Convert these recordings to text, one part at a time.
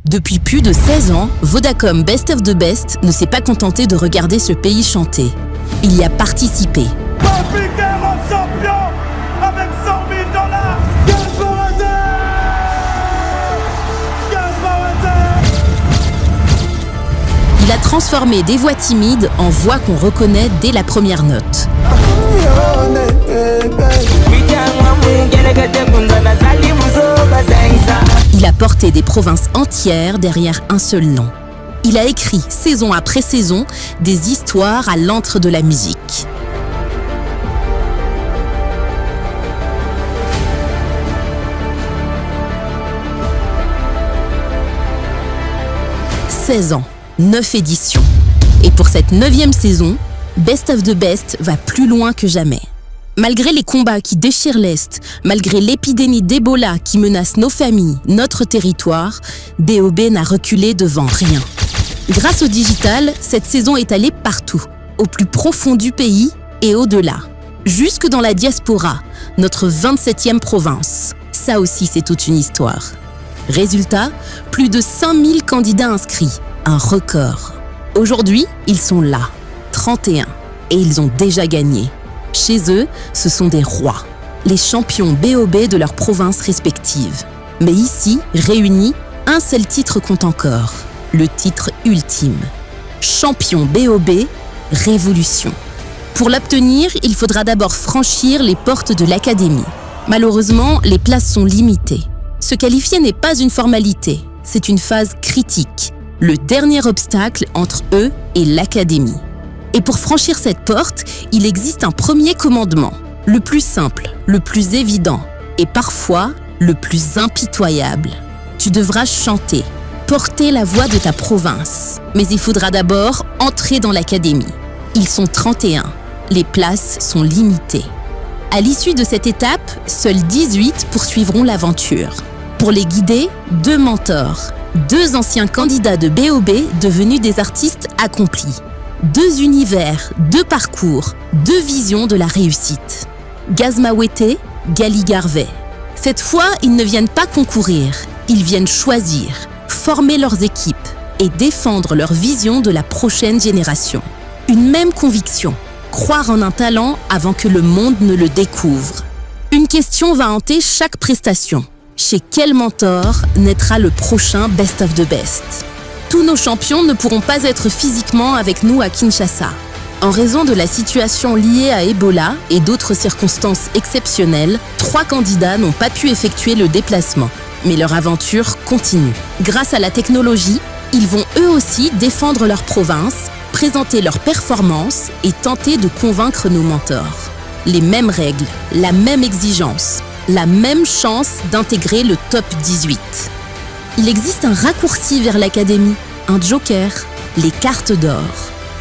Depuis plus de 16 ans, Vodacom Best of the Best ne s'est pas contenté de regarder ce pays chanter. Il y a participé. Champion avec 100 000 $. Il a transformé des voix timides en voix qu'on reconnaît dès la première note. Il a porté des provinces entières derrière un seul nom. Il a écrit, saison après saison, des histoires à l'antre de la musique. « 16 ans, 9 éditions. Et pour cette 9e saison, Best of the Best va plus loin que jamais. Malgré les combats qui déchirent l'Est, malgré l'épidémie d'Ebola qui menace nos familles, notre territoire, BOB n'a reculé devant rien. Grâce au digital, cette saison est allée partout, au plus profond du pays et au-delà. Jusque dans la diaspora, notre 27e province. Ça aussi, c'est toute une histoire. Résultat, plus de 5000 candidats inscrits, un record. Aujourd'hui, ils sont là, 31, et ils ont déjà gagné. Chez eux, ce sont des rois, les champions BOB de leurs provinces respectives. Mais ici, réunis, un seul titre compte encore, le titre ultime. Champion BOB, Révolution. Pour l'obtenir, il faudra d'abord franchir les portes de l'académie. Malheureusement, les places sont limitées. Se qualifier n'est pas une formalité, c'est une phase critique, le dernier obstacle entre eux et l'académie. Et pour franchir cette porte, il existe un premier commandement, le plus simple, le plus évident et parfois le plus impitoyable. Tu devras chanter, porter la voix de ta province. Mais il faudra d'abord entrer dans l'académie. Ils sont 31, les places sont limitées. À l'issue de cette étape, seuls 18 poursuivront l'aventure. Pour les guider, 2 mentors, 2 anciens candidats de BOB devenus des artistes accomplis. 2 univers, 2 parcours, 2 visions de la réussite. Gazma Wete, Gali Garvey. Cette fois, ils ne viennent pas concourir, ils viennent choisir, former leurs équipes et défendre leur vision de la prochaine génération. Une même conviction, croire en un talent avant que le monde ne le découvre. Une question va hanter chaque prestation. Chez quel mentor naîtra le prochain Best of the Best ? Tous nos champions ne pourront pas être physiquement avec nous à Kinshasa. En raison de la situation liée à Ebola et d'autres circonstances exceptionnelles, 3 candidats n'ont pas pu effectuer le déplacement. Mais leur aventure continue. Grâce à la technologie, ils vont eux aussi défendre leur province, présenter leurs performances et tenter de convaincre nos mentors. Les mêmes règles, la même exigence, la même chance d'intégrer le top 18. Il existe un raccourci vers l'académie, un joker, les cartes d'or.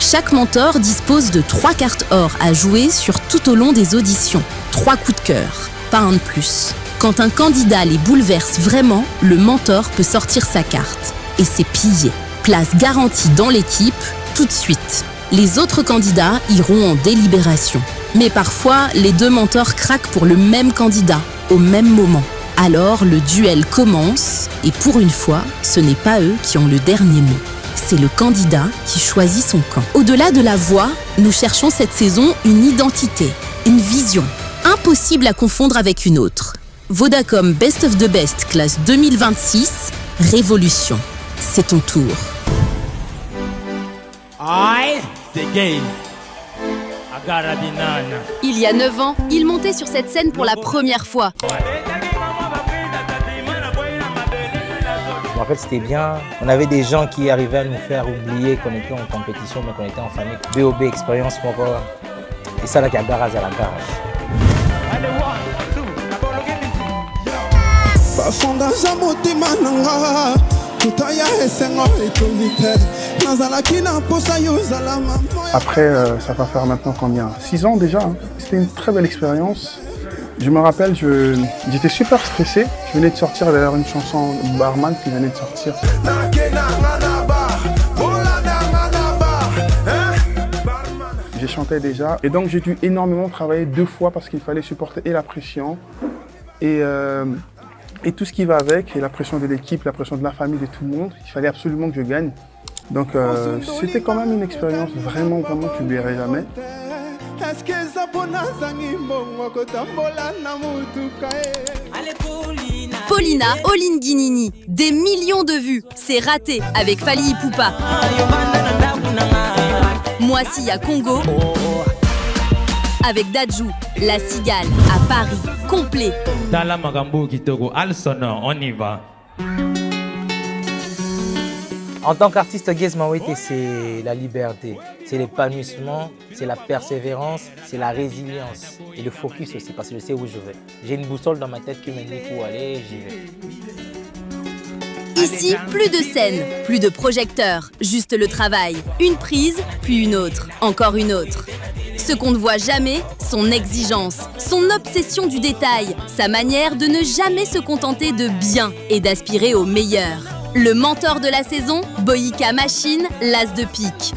Chaque mentor dispose de 3 cartes or à jouer sur tout au long des auditions. 3 coups de cœur, pas un de plus. Quand un candidat les bouleverse vraiment, le mentor peut sortir sa carte. Et c'est pillé. Place garantie dans l'équipe, tout de suite. Les autres candidats iront en délibération. Mais parfois, les 2 mentors craquent pour le même candidat, au même moment. Alors, le duel commence, et pour une fois, ce n'est pas eux qui ont le dernier mot. C'est le candidat qui choisit son camp. Au-delà de la voix, nous cherchons cette saison une identité, une vision, impossible à confondre avec une autre. Vodacom Best of the Best classe 2026, Révolution. C'est ton tour. Il y a 9 ans, il montait sur cette scène pour la première fois. Je me rappelle, c'était bien. On avait des gens qui arrivaient à nous faire oublier qu'on était en compétition, mais qu'on était en famille. BOB, expérience pour moi. Et ça, là, qui a garage à la garage. Après, ça va faire maintenant combien ? 6 ans déjà. C'était une très belle expérience. Je me rappelle, j'étais super stressé. Je venais de sortir d'ailleurs une chanson Barman qui venait de sortir. J'ai chanté déjà et donc j'ai dû énormément travailler 2 fois parce qu'il fallait supporter et la pression et et tout ce qui va avec, et la pression de l'équipe, la pression de la famille, de tout le monde. Il fallait absolument que je gagne. Donc c'était quand même une expérience vraiment que je n'oublierai jamais. Paulina Olinguinini, des millions de vues, c'est raté avec Fally Ipupa. Moissy à Congo, avec Dadju, La Cigale à Paris, complet. Dans la Magambo Kitoko, Alsona, on y va. En tant qu'artiste, Gaze Mawete, c'est la liberté, c'est l'épanouissement, c'est la persévérance, c'est la résilience et le focus aussi, parce que je sais où je vais. J'ai une boussole dans ma tête qui me dit où aller, j'y vais. Ici, plus de scène, plus de projecteurs, juste le travail. Une prise, puis une autre, encore une autre. Ce qu'on ne voit jamais, son exigence, son obsession du détail, sa manière de ne jamais se contenter de bien et d'aspirer au meilleur. Le mentor de la saison, Boyka Machine, l'as de pique.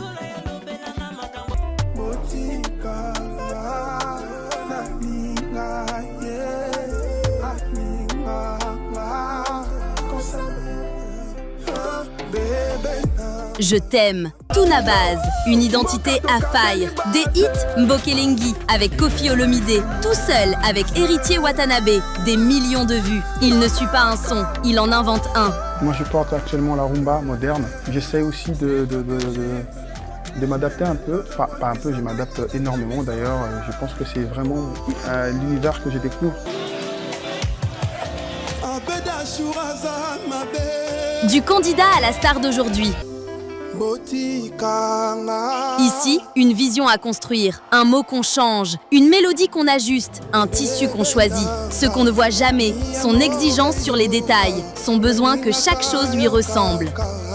Je t'aime, Tuna Base, une identité à faille. Des hits, Mbokelengi avec Koffi Olomide, tout seul avec Héritier Watanabe, des millions de vues. Il ne suit pas un son, il en invente un. Moi je porte actuellement la rumba moderne. J'essaie aussi de m'adapter un peu, pas un peu, je m'adapte énormément d'ailleurs. Je pense que c'est vraiment l'univers que je découvre. Du candidat à la star d'aujourd'hui. Ici, une vision à construire, un mot qu'on change, une mélodie qu'on ajuste, un tissu qu'on choisit, ce qu'on ne voit jamais, son exigence sur les détails, son besoin que chaque chose lui ressemble.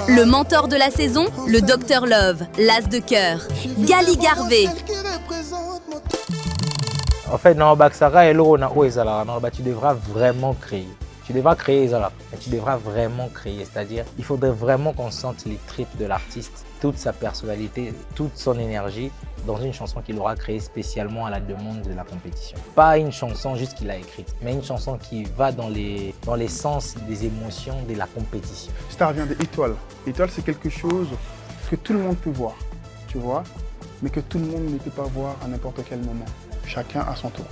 Le mentor de la saison, le Dr Love, l'as de cœur, Gali Garvey. En fait, dans Baksara et l'eau, tu devras vraiment créer. Tu devras créer, mais tu devras vraiment créer. C'est-à-dire, il faudrait vraiment qu'on sente les tripes de l'artiste, toute sa personnalité, toute son énergie dans une chanson qu'il aura créée spécialement à la demande de la compétition. Pas une chanson juste qu'il a écrite, mais une chanson qui va dans les sens des émotions de la compétition. Star vient d'étoile. Étoile, c'est quelque chose que tout le monde peut voir, tu vois, mais que tout le monde ne peut pas voir à n'importe quel moment. Chacun à son tour.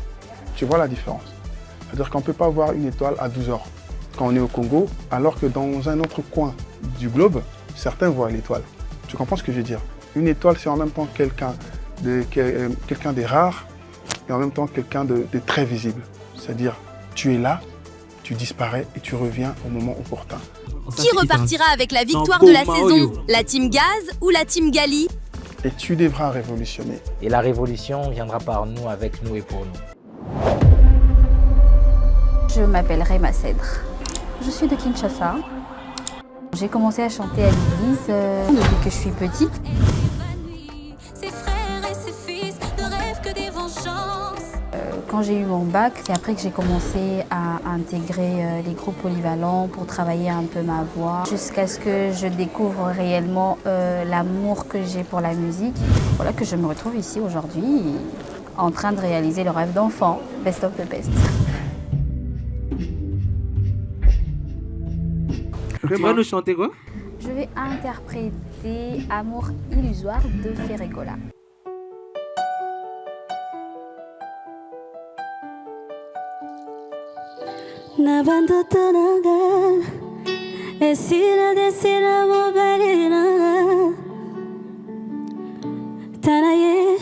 Tu vois la différence? C'est-à-dire qu'on ne peut pas voir une étoile à 12 heures quand on est au Congo, alors que dans un autre coin du globe, certains voient l'étoile. Tu comprends ce que je veux dire? Une étoile, c'est en même temps quelqu'un de rare et en même temps quelqu'un de très visible. C'est-à-dire, tu es là, tu disparais et tu reviens au moment opportun. Qui repartira avec la victoire de la saison? La team Gaz ou la team Gali? Et tu devras révolutionner. Et la révolution viendra par nous, avec nous et pour nous. Je m'appelle Rema Cèdre. Je suis de Kinshasa. J'ai commencé à chanter à l'église depuis que je suis petite. Quand j'ai eu mon bac, c'est après que j'ai commencé à intégrer les groupes polyvalents pour travailler un peu ma voix, jusqu'à ce que je découvre réellement l'amour que j'ai pour la musique. Voilà que je me retrouve ici aujourd'hui, en train de réaliser le rêve d'enfant, Best of the Best. Tu vas nous chanter quoi? Je vais interpréter Amour illusoire de Ferregola.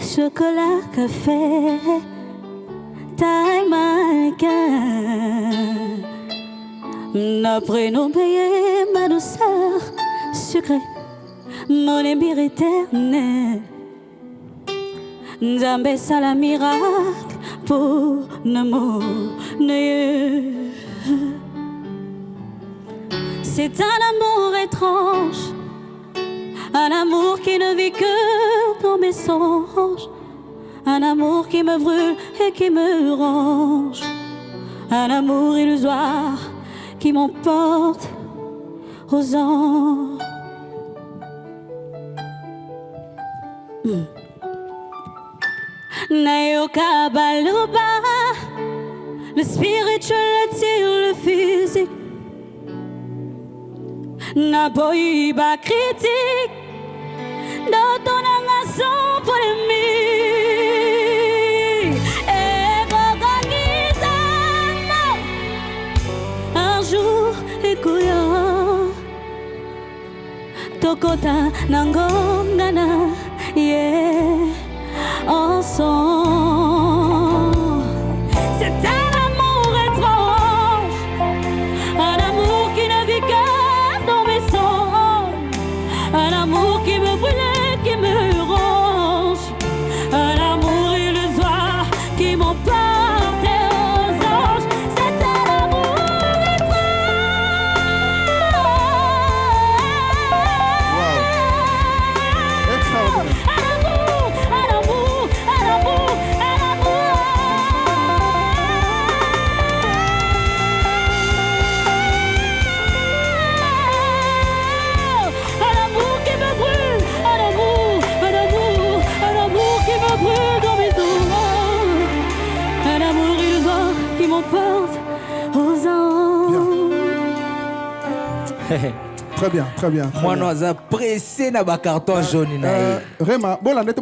Chocolat, café, taille mannequin. Après nous payer ma douceur sucrée, mon émir éternel. Nzambe sala miracle pour l'amour. C'est un amour étrange, un amour qui ne vit que dans mes songes, un amour qui me brûle et qui me ronge, un amour illusoire qui m'emporte aux anges. Nayoka baloba Le spirituel attire le physique. Na boy ba critique. Dans ton sans polémique. Et un jour, écoya. Tokota nangongana. Yeah. Ensemble. C'est un amour étrange. Un amour qui ne vit que dans mes songes. Un amour qui me brûle, qui me ronge. Un amour illusoire qui m'emporte aux anges. C'est un amour étrange. Wow. Extraordinaire. Très bien, très bien. Moi, nous avons pressé dans le carton jaune. Rema, bon, la nette,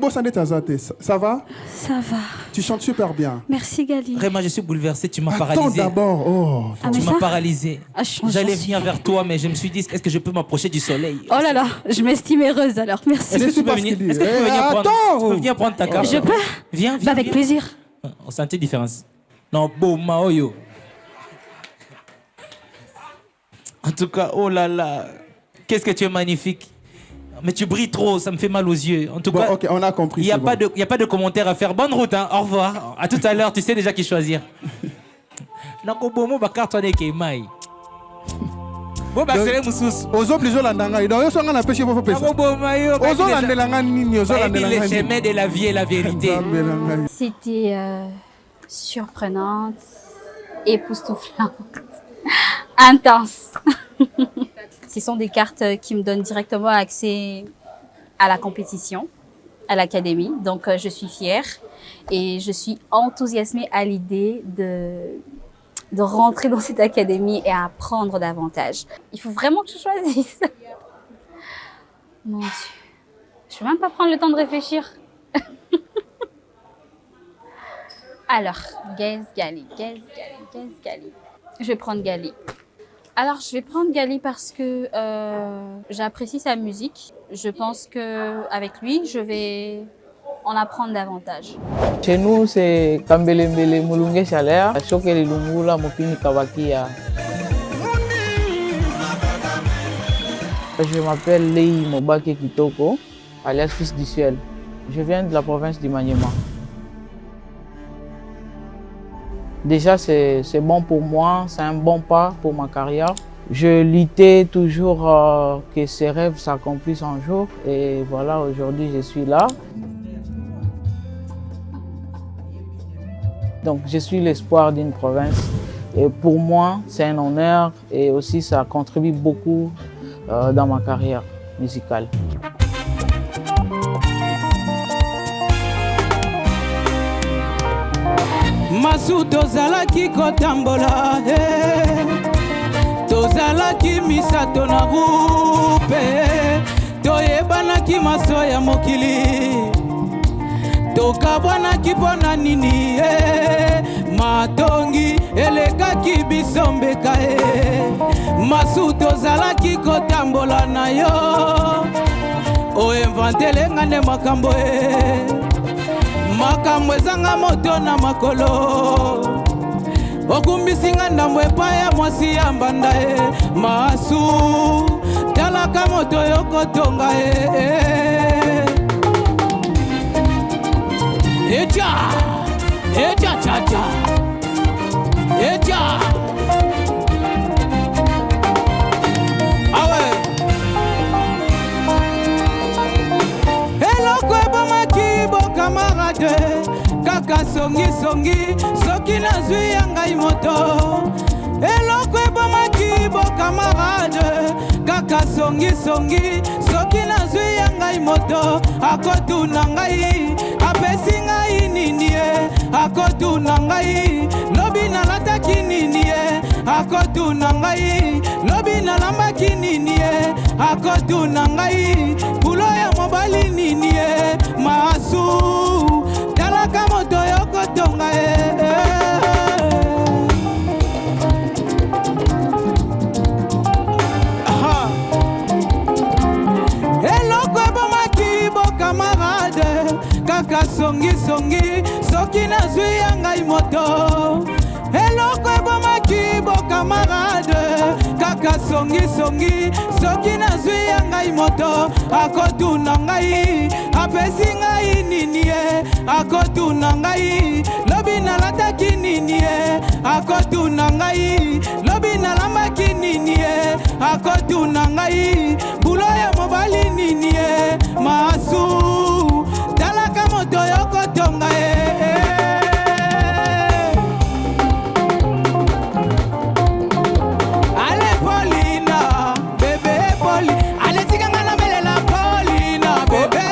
ça va? Ça va. Tu chantes super bien. Merci Gali. Rema, je suis bouleversé, tu m'as Attends paralysé. d'abord, oh. Tu m'as paralysé. J'allais suis... venir vers toi, mais je me suis dit, est-ce que je peux m'approcher du soleil? Oh là là, je m'estime heureuse alors, merci. Est-ce que tu peux venir prendre ta carte? Je peux? Viens. Bah, avec plaisir. On sentait différence. Non, beau Maoyo. En tout cas, oh là là, qu'est-ce que tu es magnifique. Mais tu brilles trop, ça me fait mal aux yeux. En tout cas, ok, on a compris. Il n'y a pas de commentaire à faire. Bonne route, hein. Au revoir. À tout à l'heure, tu sais déjà qui choisir. Le chemin de la vie et la vérité. C'était surprenante, époustouflante, intense. Ce sont des cartes qui me donnent directement accès à la compétition, à l'académie. Donc, je suis fière et je suis enthousiasmée à l'idée de rentrer dans cette académie et apprendre davantage. Il faut vraiment que je choisisse. Mon Dieu, je ne vais même pas prendre le temps de réfléchir. Alors, Gali. Je vais prendre Gali. Alors, je vais prendre Gali parce que j'apprécie sa musique. Je pense qu'avec lui, je vais en apprendre davantage. Chez nous, c'est Kambelembele Mulunge Chaleur, Chokeli Lungula Mopini Kawakia. Je m'appelle Lei Mobake Kitoko, alias Fils du Ciel. Je viens de la province du Maniema. Déjà, c'est bon pour moi, c'est un bon pas pour ma carrière. Je luttais toujours que ces rêves s'accomplissent un jour et voilà, aujourd'hui je suis là. Donc je suis l'espoir d'une province et pour moi c'est un honneur et aussi ça contribue beaucoup dans ma carrière musicale. Masu tozalaki kotambola tozalaki misato na groupe toyebanaki maso ya mokili tokabwanaki mpona nini matongi elekaki biso mbeka masu tozalaki kotambola na yo oinventelenga nde makambo makambo ezanga moto na makolo okumbisinga ndambo epai ya mwasi ya mbanda masu talaka moto yokotonga echa cha echa awe eloko ebomaki bokamarade kaka songi soki nazwi ya ngai moto eloko ebomaki bokamarade kaka songi soki nazwi ya ngai moto akotuna ngai apesi ngai nini akotuna ngai lobi nalataki nini ye akotuna ngai lobi nalambaki nini ye akotuna ngai bulo ya mobali nini ye masu talaka moto yokotonga ye eloko ebomaki bokamarade kaka songisongi soki nazwi ya ngai moto eloko ebomaki bokamarade kaka songisongi soki nazwi ya ngai moto akotuna ngai apesi ngai nini ye akotuna ngai lobi nalataki nini ye akotuna ngai lobi nalambaki nini ye akotuna ngai bulo ya mobali nini ye masu talaka moto yokotonga ye ale Paulina bebe Poli ale tikanga na melela Paulina bebe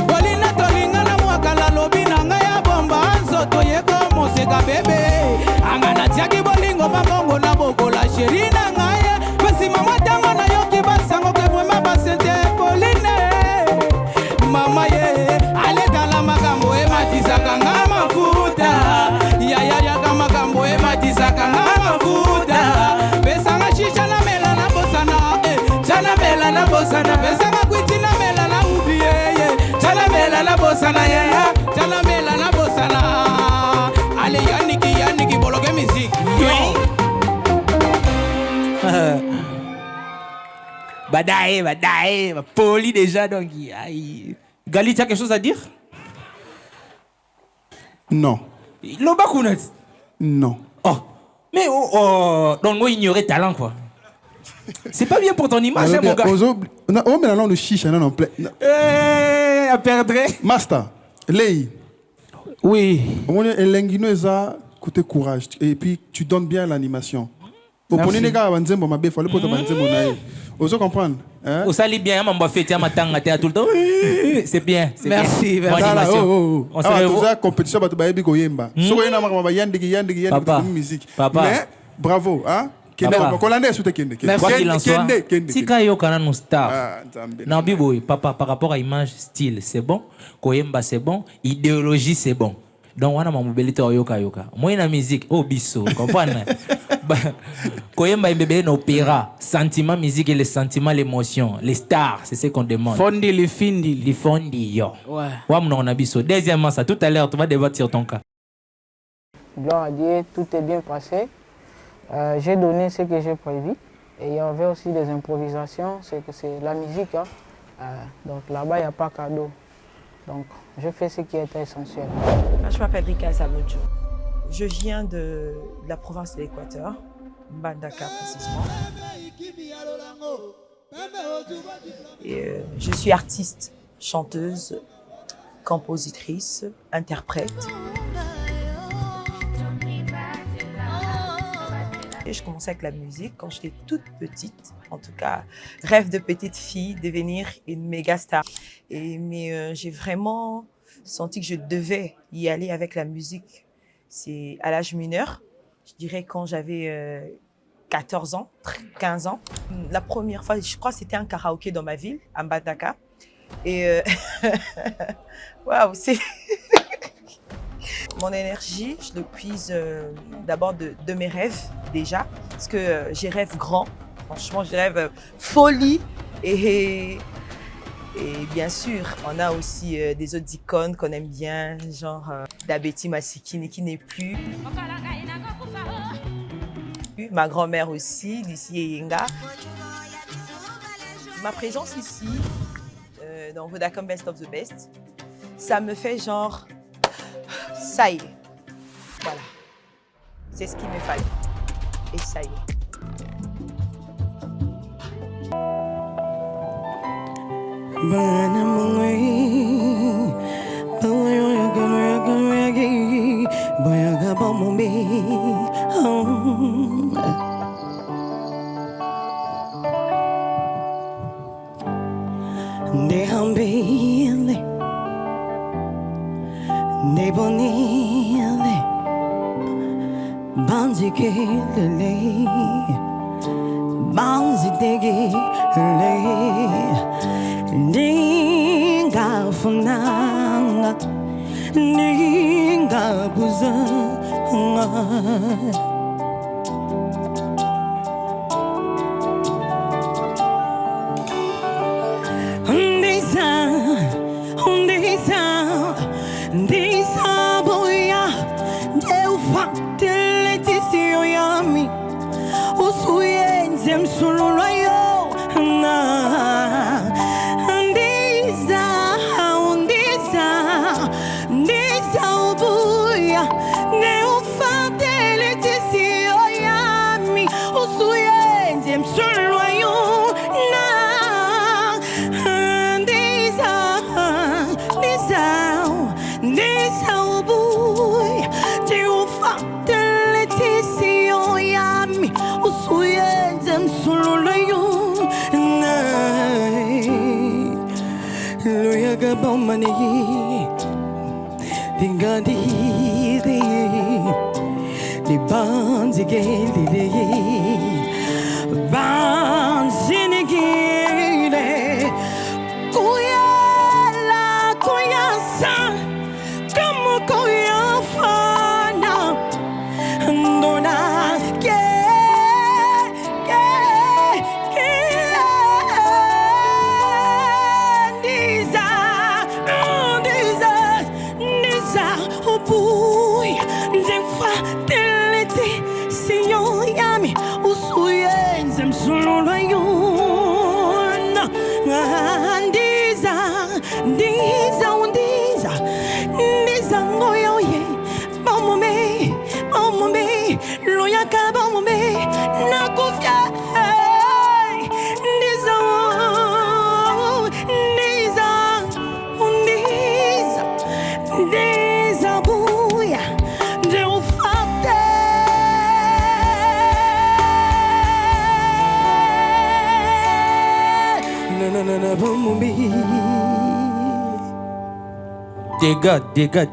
Paulina tolinga na mwakala lobi na ngai ya bomba nzoto yeko moseka bebe anga na tiaki bolingo bangongo na bokola sheri na ngai pesi mama tango na yoki basango ke vraiment basente Pauline mama ye ale tala makambo e matisaka nga mafuta ya kama makambo e matisaka nga mafuta pesanga shisha na mela na bosana chana mela na bosana pesanga kwiti na mela na ubie chana mela na bosana chana mela na bosana ale yaniki bologe musique Badae, Poli déjà donc. Gali, tu as quelque chose à dire? Non. Lobakunet? Non. Oh. Mais donc moi ignorer talent quoi. C'est pas bien pour ton image, hein, mon gars. Oh, mais là, on chiche, on en plein. À perdre. Master, Lei. Oui. On est l'engino eza côté courage et puis tu donnes bien l'animation. Au prenez les gars banzembo ma belle, faut le pote banzembo naï. Oso comprendre, hein? Au sali bien, m'a fait ma tanga tout le temps. C'est bien, c'est bien. Merci. On se revoit compétition ba ba ebi ko yemba. So yena ma ba yandigi musique. Mais bravo, hein? Quoi qu'il en soit, Tika yo kana no star. Non biboy, papa par rapport à image, style, c'est bon. Koyemba c'est bon, idéologie c'est bon. Donc wana mamobelite yoka. Moi na musique, oh biso, comprendre? Koyemba mbebe na opéra, sentiment musique et les sentiments, l'émotion, les stars, c'est ce qu'on demande. Fondi li findi. Li fondi yo. Ouais. Wam na biso. Deuxièmement ça, tout à l'heure tu vas débattre sur ton cas. Gloire à Dieu, tout est bien passé. J'ai donné ce que j'ai prévu et il y avait aussi des improvisations, c'est la musique. Hein. Donc là-bas, il n'y a pas cadeau. Donc je fais ce qui était essentiel. Je m'appelle Rika Zamoudjo. Je viens de la province de l'Équateur, Mbandaka précisément. Et, je suis artiste, chanteuse, compositrice, interprète. Et je commençais avec la musique quand j'étais toute petite, en tout cas, rêve de petite fille, devenir une méga star. Mais j'ai vraiment senti que je devais y aller avec la musique. C'est à l'âge mineur, je dirais quand j'avais 14 ans, 15 ans. La première fois, je crois que c'était un karaoké dans ma ville, à Mbandaka. Et waouh, c'est... Mon énergie, je le puise d'abord de mes rêves déjà, parce que j'ai rêve grand, franchement j'ai rêve folie et bien sûr on a aussi des autres icônes qu'on aime bien, genre Dabeti Masikini qui n'est plus, ma grand-mère aussi, d'ici Yenga. Ma présence ici, dans Vodacom Best of the Best, ça me fait genre... Ça y est, voilà, c'est ce qu'il me fallait, et ça y est.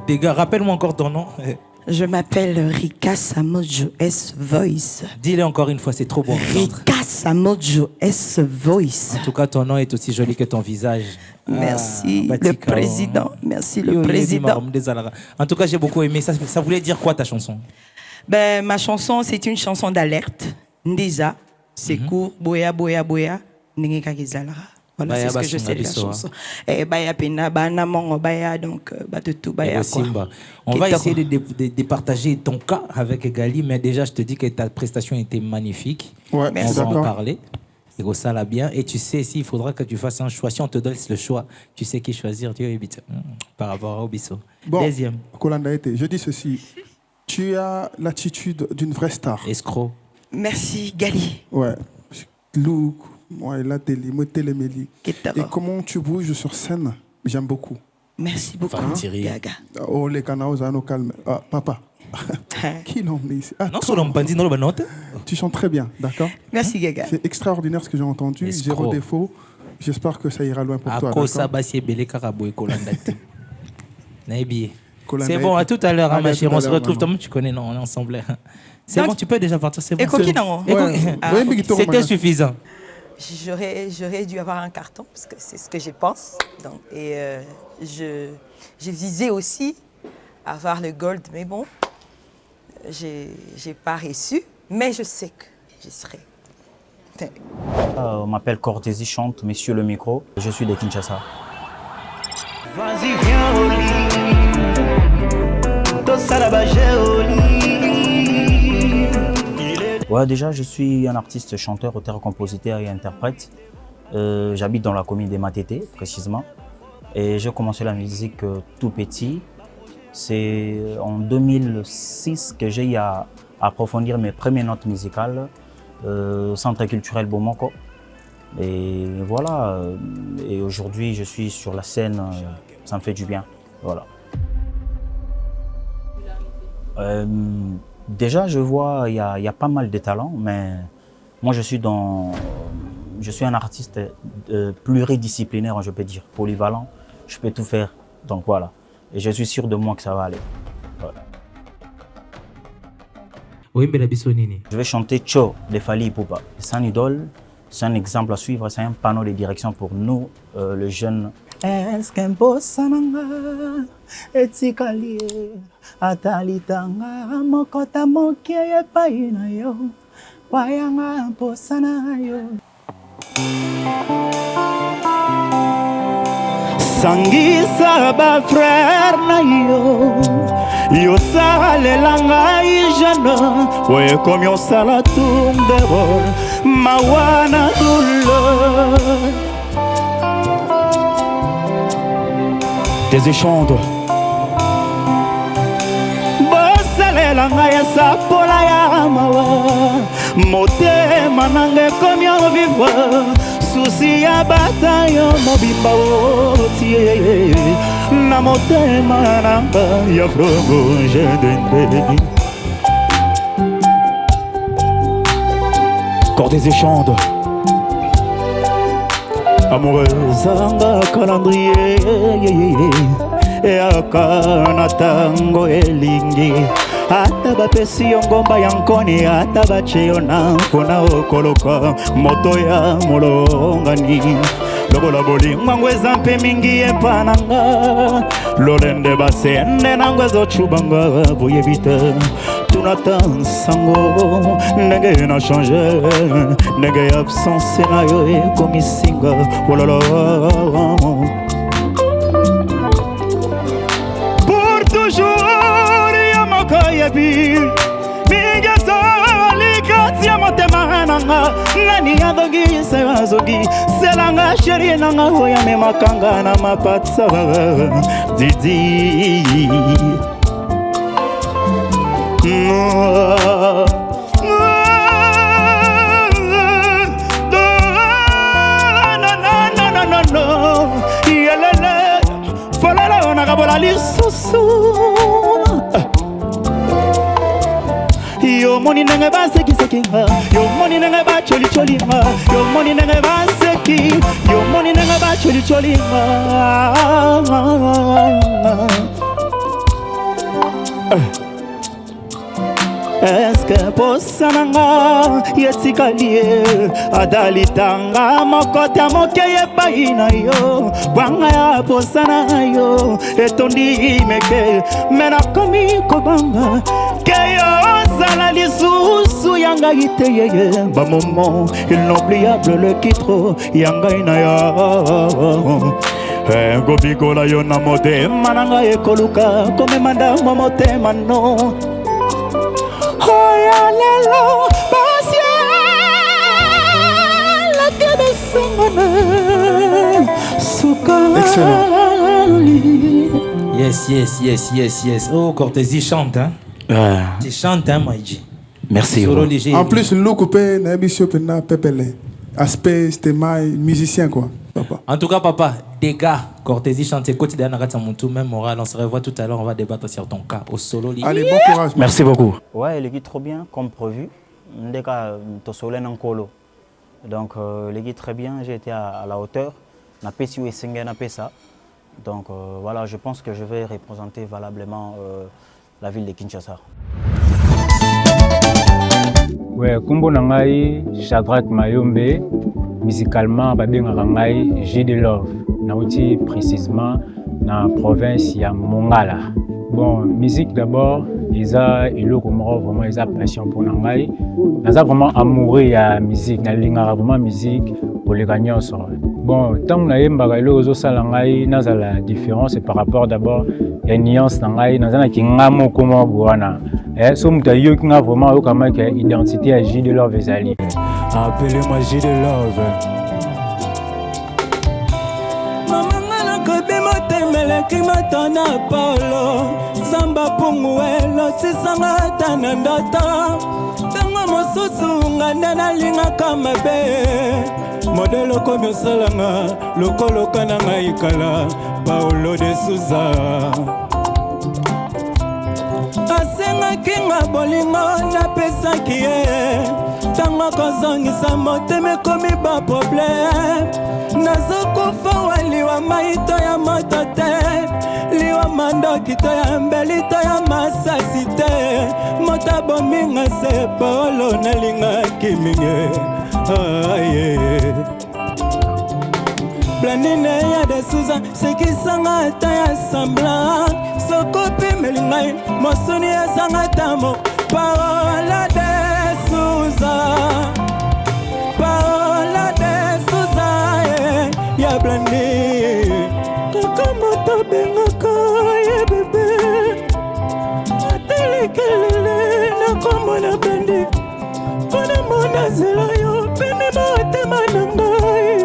Dégâts. Rappelle-moi encore ton nom. Je m'appelle Rika Samojo S Voice. Dis-le encore une fois, c'est trop bon. Rika Samojo S Voice. En tout cas, ton nom est aussi joli que ton visage. Merci le président. Merci le président. En tout cas, j'ai beaucoup aimé. Ça voulait dire quoi ta chanson? Ben, ma chanson, c'est une chanson d'alerte. Ndiza, c'est court. Boya, boya, boya. Ningeka Kizalara. Voilà, c'est ce que je sais de la chanson. Baya Pena, Bana Mongo, Baya, donc, Batutu, Baya. On va essayer de partager ton cas avec Gali, mais déjà, je te dis que ta prestation était magnifique. Ouais, on va en parler. Et ça l'a bien. Et tu sais, il faudra que tu fasses un choix. Si on te donne le choix, tu sais qui choisir. Par rapport à Obiso. Bon, deuxième. Kolanda Ete, je dis ceci. Tu as l'attitude d'une vraie star. Escroc. Merci, Gali. Ouais. Look. Ouais, la télé, télémélie. Et comment tu bouges sur scène, j'aime beaucoup. Merci beaucoup, Gaga. Oh, les canaux, nous calme. Ah, papa. Qui l'ont mis ici? Tu chantes très bien, d'accord? Merci, Gaga. C'est extraordinaire ce que j'ai entendu. Zéro défaut. J'espère que ça ira loin pour toi. C'est bon, à tout à l'heure, ma chérie. On se retrouve, tu connais, non, on est ensemble. C'est bon, tu peux déjà partir, c'est bon. C'était suffisant. J'aurais dû avoir un carton, parce que c'est ce que je pense. Donc, et j'ai visé aussi avoir le gold, mais bon, j'ai pas reçu. Mais je sais que j'y serai. On m'appelle Cortési Chante, Monsieur le micro. Je suis de Kinshasa. Vas-y, viens au lit. Tout ça là-bas, j'ai au lit. Ouais, déjà, je suis un artiste, chanteur, auteur, compositeur et interprète. J'habite dans la commune des Matete, précisément. Et j'ai commencé la musique tout petit. C'est en 2006 que j'ai eu à approfondir mes premières notes musicales. Centre culturel Bomoko. Et voilà. Et aujourd'hui, je suis sur la scène. Ça me fait du bien. Voilà. Déjà, je vois, il y a pas mal de talents, mais moi, je suis un artiste pluridisciplinaire, je peux dire, polyvalent. Je peux tout faire, donc voilà. Et je suis sûr de moi que ça va aller. Ouais. Je vais chanter Cho de Fally Ipupa. C'est un idole, c'est un exemple à suivre, c'est un panneau de direction pour nous, les jeunes. Est-ce qu'un beau sananga etikali atalitanga mokota mokie paina yo wayanga posana yo sangisa ba frère na yo yo salelanga ijana we comme yo sala tumbero mawana douleur des échanges bosalelanga ya sapola ya mawa motema nange comme yo vivre souci ya batayo mobimba otie na motema nanga ya frongo jedende corps des échanges amoureuse anga calendrier et akana tango elingi ata bapesi yo ngomba ya nkoni ata bacheyo na mpona okoloka moto ya molongani lokola bolingo yango eza mpe mingi epa nanga lolende basende nango ezocubanga boyebi te tunata nsango ndenge na change ndenge absence na yo ekomisinga ololo pour toujours ya mokoyebi mingesoli kati ya motema nanga ngani azongi azongi selanga sheri nanga oya memakanga na mapatsa didi yo moni nenge baseki sekinga yo moni nenge ba choli cholinga yo moni nenge baseki yo moni nenge ba choli cholinga est-ce que posananga yetikalie adalitanga mokota mokeye paina yo bwanga ya posana yo etondi meke mena komi kobanga keyo zala lisusu yanga iteyeye ba moment inoubliable le kitro yanga inaya gobikola yo na motema nanga ekoluka komemanda mo motema no oya lelo basia la kebesangana suka. Yes. Oh, Cortési chante, hein? Tu chantes, hein, Maïji? Merci. En plus, nous coupons, na pepele. Aspect, c'était musicien, quoi. Papa. En tout cas, papa, des gars, Cortési chante, quotidien, même moral, on se revoit tout à l'heure, on va débattre sur ton cas au solo. Allez, bon courage. Merci beaucoup. Ouais, l'équipe trop bien, comme prévu. Des cas, to solen en colo. Donc, l'équipe très bien, j'ai été à la hauteur. Na pesi ou singa na pesa. Donc, voilà, je pense que je vais représenter valablement la ville de Kinshasa. Ouais, Kumbo Nangai, Shadrach Mayombe, musicalement, Babengaka Ngai, J de Love. Nauti précisément dans la province de Mongala. Bon, musique d'abord, ils ont vraiment ils ont passion pour Nangai. Ils ont vraiment amoureux de la musique, ils ont vraiment musique pour les gagnants. Bon, tant que nous avons la différence par rapport d'abord à la nuance, nous avons comment boana. So mutayo qui a vraiment comme identité à J de Love ezali. Appelez-moi J de Love. Maman na kobe motemele ki matona Paulo. Samba punguelo sisanga tanandota. Tango mosusu nganda na linga kama be. Modelo komi salanga lokolo kananga ikala Paulo de Souza. Asenga kinga bolingo na pesa kie Tango kozongisa moteme komi ba problème Nazokufa waliwa maito ya motote Liwa mando kito ya mbelito ya masasite Mota bominga se polo nalingaki mingi Blandine ya de Susan sekisanga ata ya semblant sokopi melingai mosuni ya sanga tamo Parola de Susan Parola de Susan ya Blandine kaka moto bengaka ya bebe atelekelele na komona Blandine Kona mona zela yo pene motema na ngai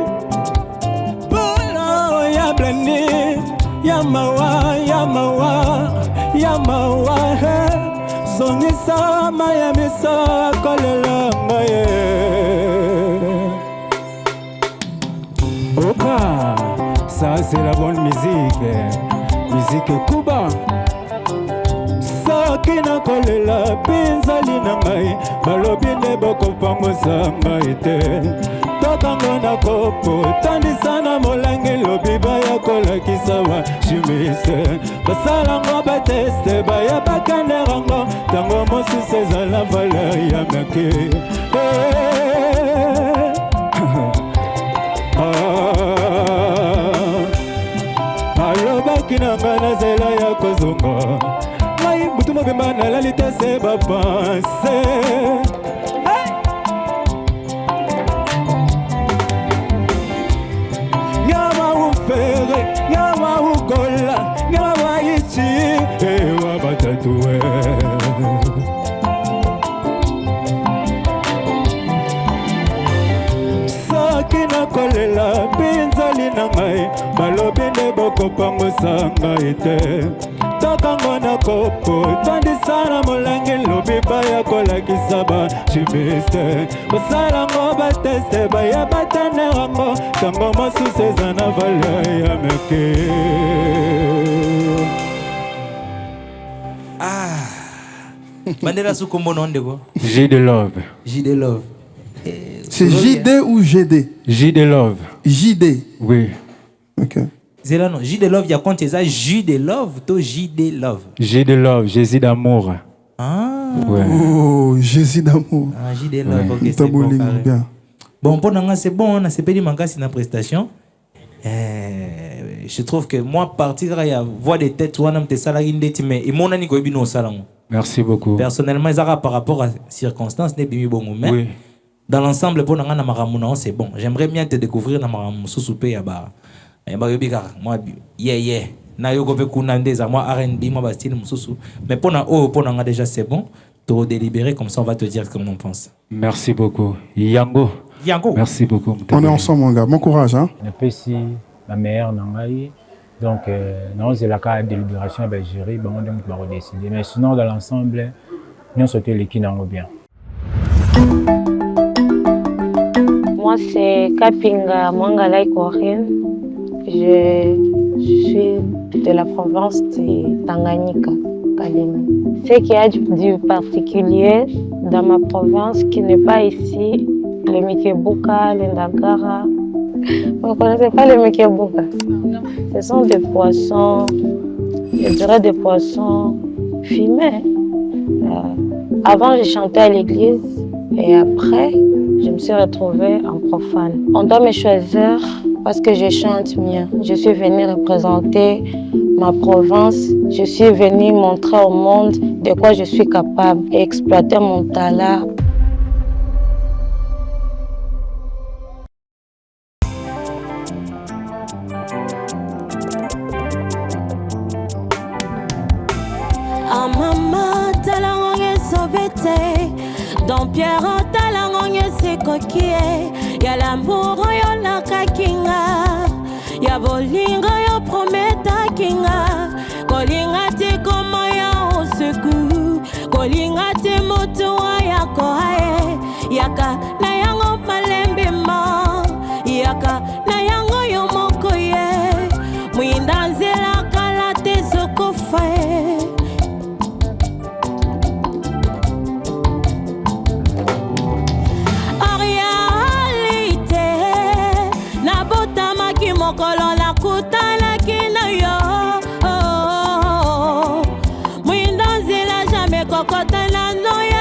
Polo ya Blandine ya mawa ya mawa ya mawa Songisa maya misa kolela ngaye Oka, ça c'est la bonne musique Musique Kuba Sakina kolela pinzali na ngai Balobi ne boko pamosa ngai te Tokango na kopo Tandisa na molangi lobi baya kolakisa wa chimise Basalango bateste baya bakanerango Tango mosi seza la valeur ya meke Alobaki na ngana zela ya kozongo Ngai butu mobimba na lalite se bapanse Nyama ufere, nyama ukola, nyama ichi Ewa batatue Sakina kolela pinzali na ngai Balobi nde bokopangosa ngai te Tokango na kopo Tandisa na molangi lobi baya kolakisa ba chimiste Basalango bateste baya batanerango Tango mosusu eza na valeur ya meke Bandela Sukombo non dego J de Love. J de Love. C'est JD ou GD? J de Love. JD. Oui. Ok. Zéla non, J de Love, il y a compte ça, J de Love, to J de Love. J de Love, Jésus d'amour. Ah. Ouais. Oh, Jésus d'amour. Ah, J de Love, ok, c'est bon. Bien. Bon, pour nous, c'est bon, on a pas dit manquer c'est une prestation. Je trouve que moi, partir à voir des têtes, ou un salarié mais et mon ami qui est au salon. Merci beaucoup. Personnellement, par rapport à circonstances, n'est pas bon mais oui. Dans l'ensemble, pour nous, c'est bon. J'aimerais bien te découvrir dans ma sous-soupé à bas. Moi, yeah. Na yo gobe kunande za moi R&B moi ba style mususu. Mais pour nous déjà c'est bon. Te délibérer comme ça on va te dire comment on pense. Merci beaucoup. Yango. Merci beaucoup. On est ensemble mon gars. Bon courage hein. Napesi la meilleure nangai. Donc non c'est la carte de délibération ba gérer bon donc va redécider. Mais sinon dans l'ensemble nous sauter les kinango bien. Moi c'est Kapinga Mwangalai Corinne. Je suis de la province de Tanganyika, Kalemi. Ce qu'il y a du particulier dans ma province qui n'est pas ici, le Mikebuka, le Ndagara. Vous ne connaissez pas le Mikebuka? Ce sont des poissons, je dirais des poissons fumés. Avant, je chantais à l'église et après, je me suis retrouvée en profane. On doit me choisir parce que je chante bien. Je suis venue représenter ma province. Je suis venue montrer au monde de quoi je suis capable et exploiter mon talent. Ah maman, talangonge sobete. Dans Pierre, talangonge se coquille. Y'a l'amour, y'a la kakinga. Y'a bolingo, y'a prometa kinga. Kolinga te koma ya oseku. Kolinga te motua ya kohae. Yaka na yango malembe ma. Yaka na yango yomoko ye. Mwinda nzela kala te sokofae. Mokolo la kutana kina yo. Mwinda nzela jamais kokota na noyo.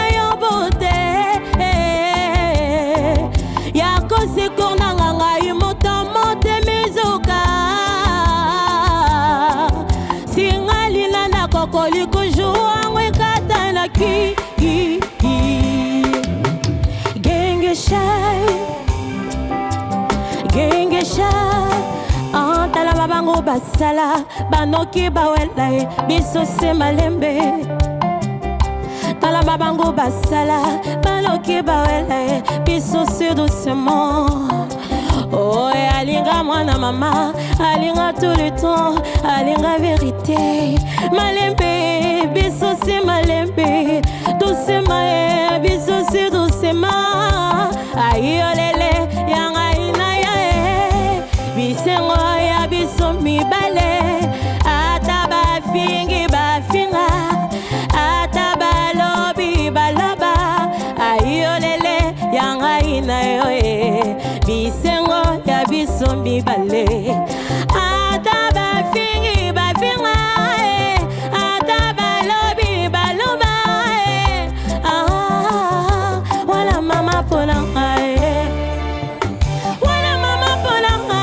Antala babango basala banoki bawela biso se malembe. Tala babango basala banoki bawela biso se doucement. Oh, alinga mwana mama, alinga tout le temps, alinga vérité. Malembe, biso si malembe, doucement, biso si doucement. Aïe olele, yanga ina ya bisengo ya biso mi bale. Ataba fingi ba finga, ataba lobi baloba. Aïe olele, yanga ina yo bisengo ya biso mi bale. Ataba fingi ba finga, ataba lobi baloba. Wala mama polanga, wala mama polanga,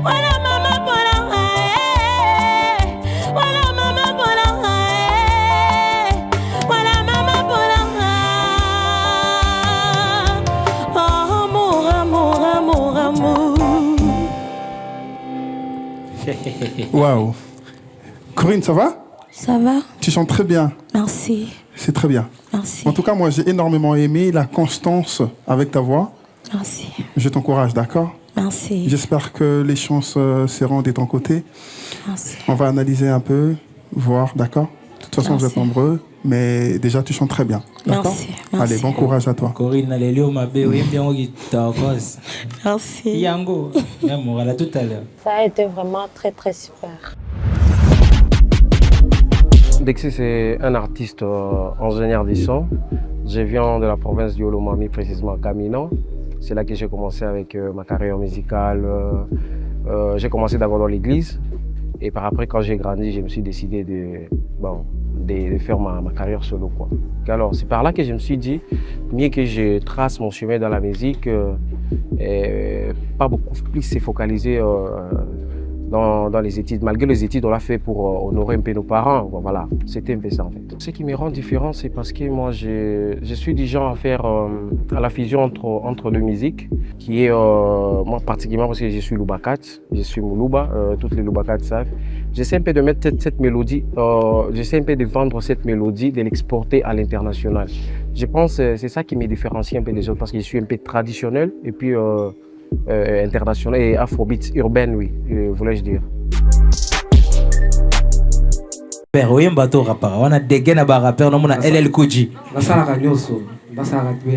wala mama polanga, wala mama polanga, wala mama polanga. Amour, amour, amour, amour. Waouh. Corinne, ça va? Ça va? Tu chantes très bien. Merci. C'est très bien. Merci. En tout cas, moi, j'ai énormément aimé la constance avec ta voix. Merci. Je t'encourage, d'accord? Merci. J'espère que les chances seront de ton côté. Merci. On va analyser un peu, voir, d'accord? De toute façon, vous êtes nombreux, mais déjà, tu chantes très bien. D'accord? Merci. Merci. Allez, bon courage à toi. Corinne, allez, ma belle, oui, bien, oui, Merci. Yango, on va tout à l'heure. Ça a été vraiment très très super. Dexy, c'est un artiste ingénieur du son. Je viens de la province du Olomami, précisément à Camino. C'est là que j'ai commencé avec ma carrière musicale. J'ai commencé d'abord dans l'église. Et par après, quand j'ai grandi, je me suis décidé de faire ma carrière solo, quoi. Alors, c'est par là que je me suis dit, mieux que je trace mon chemin dans la musique, pas beaucoup plus se focaliser dans les études. Malgré les études, on l'a fait pour honorer un peu nos parents. Voilà, c'était un peu ça en fait. Ce qui me rend différent, c'est parce que moi, je suis du genre à faire à la fusion entre deux musiques, qui est, moi particulièrement parce que je suis Lubakat, je suis Moulouba, toutes les Lubakats savent. J'essaie un peu de mettre cette mélodie, j'essaie un peu de vendre cette mélodie, de l'exporter à l'international. Je pense que c'est ça qui me différencie un peu des autres, parce que je suis un peu traditionnel et puis international et afrobeat urbaine, oui, voulais-je dire. Père, oui, bateau rappeur. On a des gars à rappeur, on a LL Koji.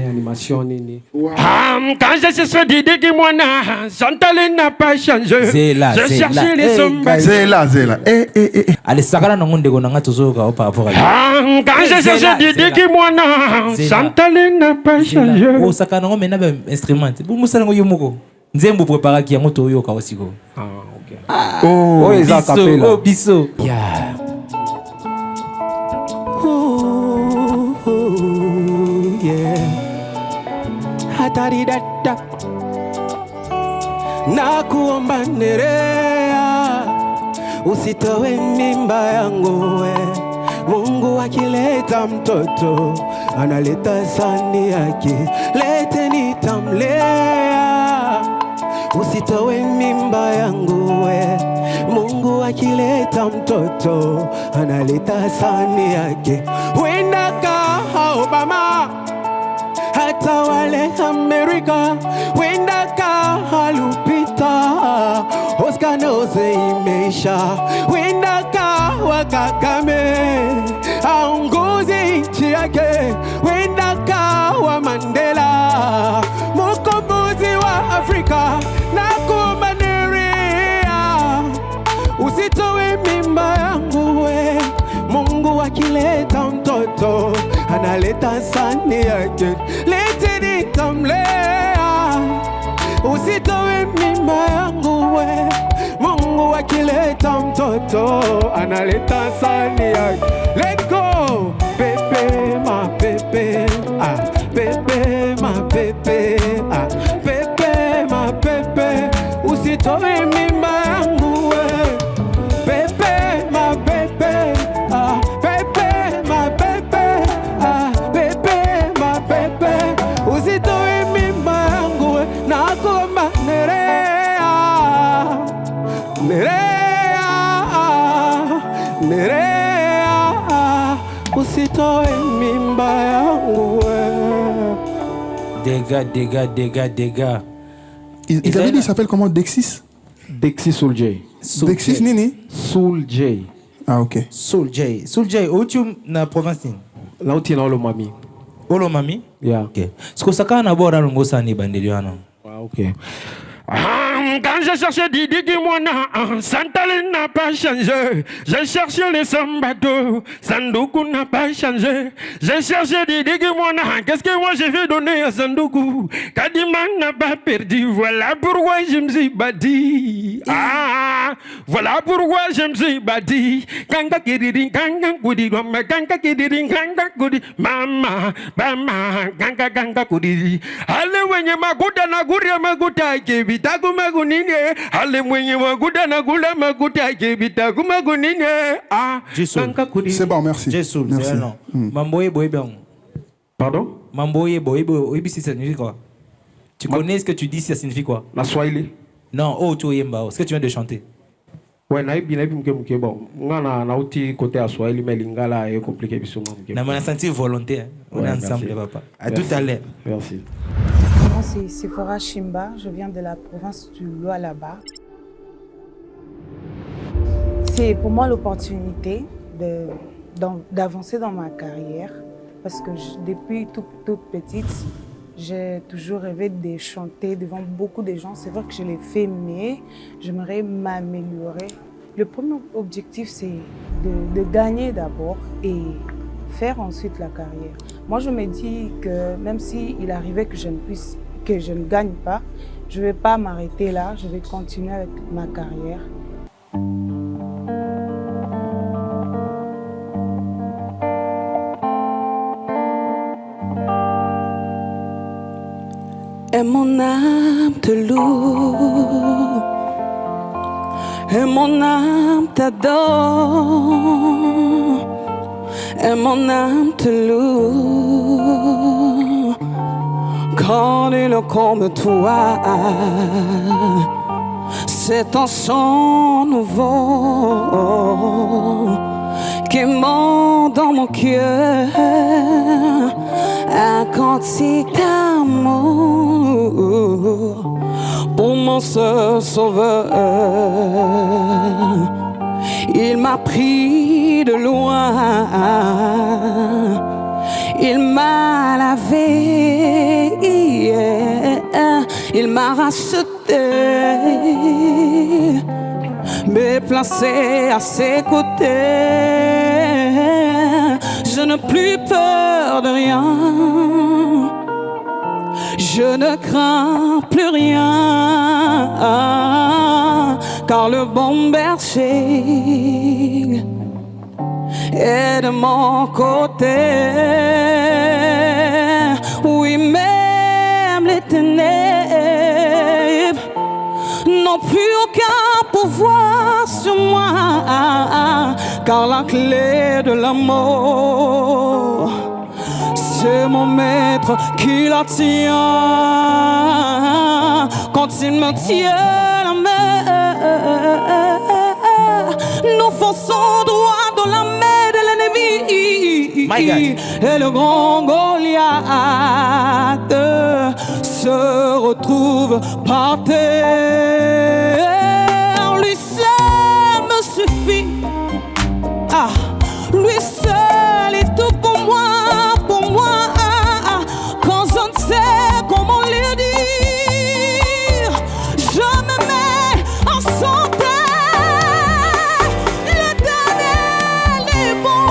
Animation nini. Quand je suis Didi Kimwana, Chantal n'a pas changé. C'est là, je cherchais les sommets. C'est là. Allez, ça va, on a toujours par rapport à quand je suis Didi Kimwana, Chantal n'a pas changé. Oh, ça va, on a un instrument. Pour moi, ça n'a pas Nzembo prépara qui a moto yo kawasiko. Ah, ok. Oh, ils ont capé là. Oh, biso. Yeah. Hatari dada nakuomba nerea, usitowe mimba yangu we. Mungu akileta mtoto analeta sani yake, lete nitamlea, usitowe mimba yangu we. Mungu akileta mtoto analeta sani yake, wenda ka Obama hata wale Amerika, wenda ka Lupita, Oscar Nose imeisha, wenda ka Wakakame aongoze nchi yake, wenda ka wa Mandela mkombozi wa Afrika na kumanerea, usitowe mimba yangu we. Mungu akileta mtoto analeta sani yake, lete nitamlea, usitowe mimba yangu we. Mungu akileta mtoto analeta sani yake. Let go, pepe ma pepe, ah pepe ma pepe, ah pepe ma pepe, usitowe mimba yangu we. Pepe ma pepe, ah pepe ma pepe, ah pepe ma pepe, Nerea, usitoe mimba yangu. Dégâts. Ils avaient dit, il s'appelle comment? Dexis? Dexis Soul J. Dexis Nini? Soul J. Ah, ok. Soul J, où tu na province? Là où tu es dans le Mami. Olomami? Yeah. Ok. Est-ce que ça quand on a beau dans le bandeliano? Ah, ok. Quand j'ai cherché Didi Kimwana, Santalé n'a pas changé. J'ai cherché les Sambato, Sandoku n'a pas changé. J'ai cherché Didi Kimwana, qu'est-ce que moi j'ai fait donner à Sandoku? Kadiman n'a pas perdu, voilà pourquoi je me suis bâti. Ah, voilà pourquoi je me suis bâti. Kanga kiririn, kanga kudi, mama, kanga kiririn, kanga kudi, mama, kanga kudi. Ale wenye makuta na guria makuta kebi. Ale mwenye maguda na gula maguta kebita kumagunine. Ah, c'est bon, merci. Jésus, merci. Mamboye boyebang. Pardon? Mamboye boyebo, ça signifie quoi? Tu connais ce que tu dis, ça signifie quoi? La Swahili. Non, oh tu yemba, ce que tu viens de chanter. Ouais, naïbi mke bon. Ngana na uti côté à Swahili mais lingala est compliqué bisuma mke. Na m'a senti volonté. On est ensemble, papa. À tout à l'heure. Merci. Moi, c'est Sephora Chimba, je viens de la province du Lualaba. C'est pour moi l'opportunité d'avancer dans ma carrière parce que depuis toute petite, j'ai toujours rêvé de chanter devant beaucoup de gens. C'est vrai que je l'ai fait, mais j'aimerais m'améliorer. Le premier objectif, c'est de gagner d'abord et faire ensuite la carrière. Moi, je me dis que même s'il arrivait que je ne gagne pas, je ne vais pas m'arrêter là, je vais continuer avec ma carrière. Et mon âme te loue, et mon âme t'adore, et mon âme te loue. Quand il est comme toi, c'est un son nouveau qui monte dans mon cœur, un cantique d'amour pour mon seul sauveur. Il m'a pris de loin, il m'a lavé, il m'a racheté, me placé à ses côtés. Je n'ai plus peur de rien, je ne crains plus rien, car le bon berger est de mon côté. Oui, même les ténèbres n'ont plus aucun pouvoir sur moi, car la clé de l'amour, c'est mon maître qui la tient. Quand il me tient la main, nous fonçons droit dans la main de l'ennemi. Et le grand Goliath se retrouve par terre. Lui seul me suffit. Ah, lui seul est tout pour moi. Quand je ne sais comment le dire, je me mets en santé. L'Éternel est bon.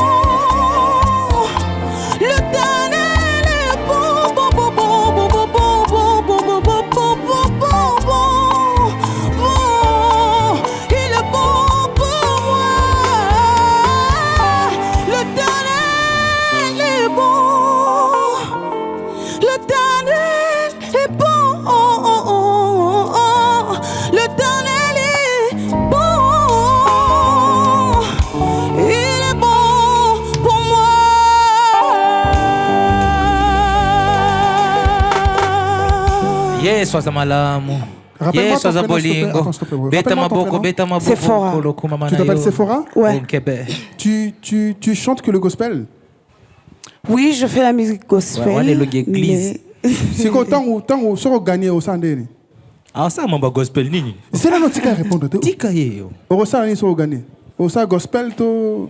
L'Éternel est bon. Il est bon pour moi. L'Éternel est bon. L'Éternel est bon. L'Éternel est bon. Il est bon pour moi. Yes, sois malamu. Rappelle-moi ton prénom, s'il te plaît. Attends, s'il te plaît. Rappelle-moi ton prénom. Sephora. Tu t'appelles Sephora? Ouais. Tu chantes que le gospel? Oui, je fais la musique gospel. Ouais, l'église. C'est qu'autant où sera gagné au Sandé. Ah, ça, mon gospel, nini. C'est là notre répondre. Tika yo. Au Sandé, sera gagné. Au Sandé gospel, to.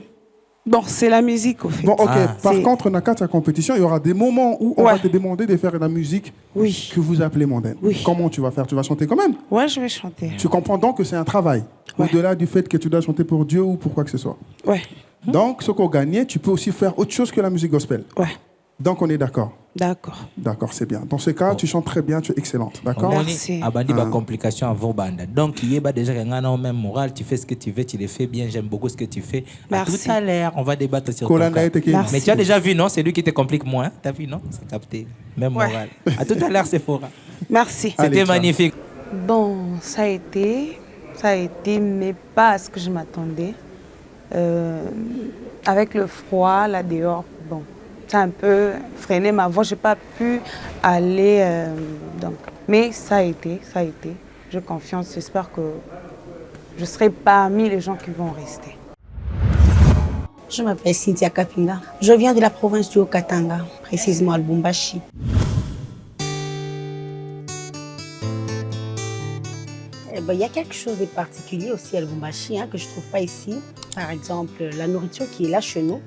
Bon, c'est la musique, au fait. Bon, ok. Par contre, dans ta compétition, il y aura des moments où on va te demander de faire la musique que vous appelez mondaine. Oui. Comment tu vas faire? Tu vas chanter quand même? Ouais, je vais chanter. Tu comprends donc que c'est un travail, au-delà du fait que tu dois chanter pour Dieu ou pour quoi que ce soit. Ouais. Donc, ce qu'on gagne, tu peux aussi faire autre chose que la musique gospel. Ouais. Donc, on est d'accord. D'accord. D'accord, c'est bien. Dans ce cas, tu chantes très bien, tu es excellente. D'accord? Merci. Abandi ba complication avant banda. Donc il y a déjà un même moral, tu fais ce que tu veux, tu le fais bien, j'aime beaucoup ce que tu fais. Merci. Tout à l'heure, on va débattre sur ton cas. Mais tu as déjà vu, non? C'est lui qui te complique moins. T'as vu, non? C'est capté. Même moral. À tout à l'heure, Sephora. Merci. C'était magnifique. Bon, ça a été, mais pas à ce que je m'attendais. Avec le froid, là dehors, bon, ça a un peu freiné ma voix. J'ai pas pu aller, donc. Mais ça a été. J'ai confiance. J'espère que je serai parmi les gens qui vont rester. Je m'appelle Cynthia Kapinga. Je viens de la province du Haut-Katanga, précisément à Lubumbashi. Il y a quelque chose de particulier aussi à Lubumbashi que je ne trouve pas ici. Par exemple, la nourriture qui est là chez nous,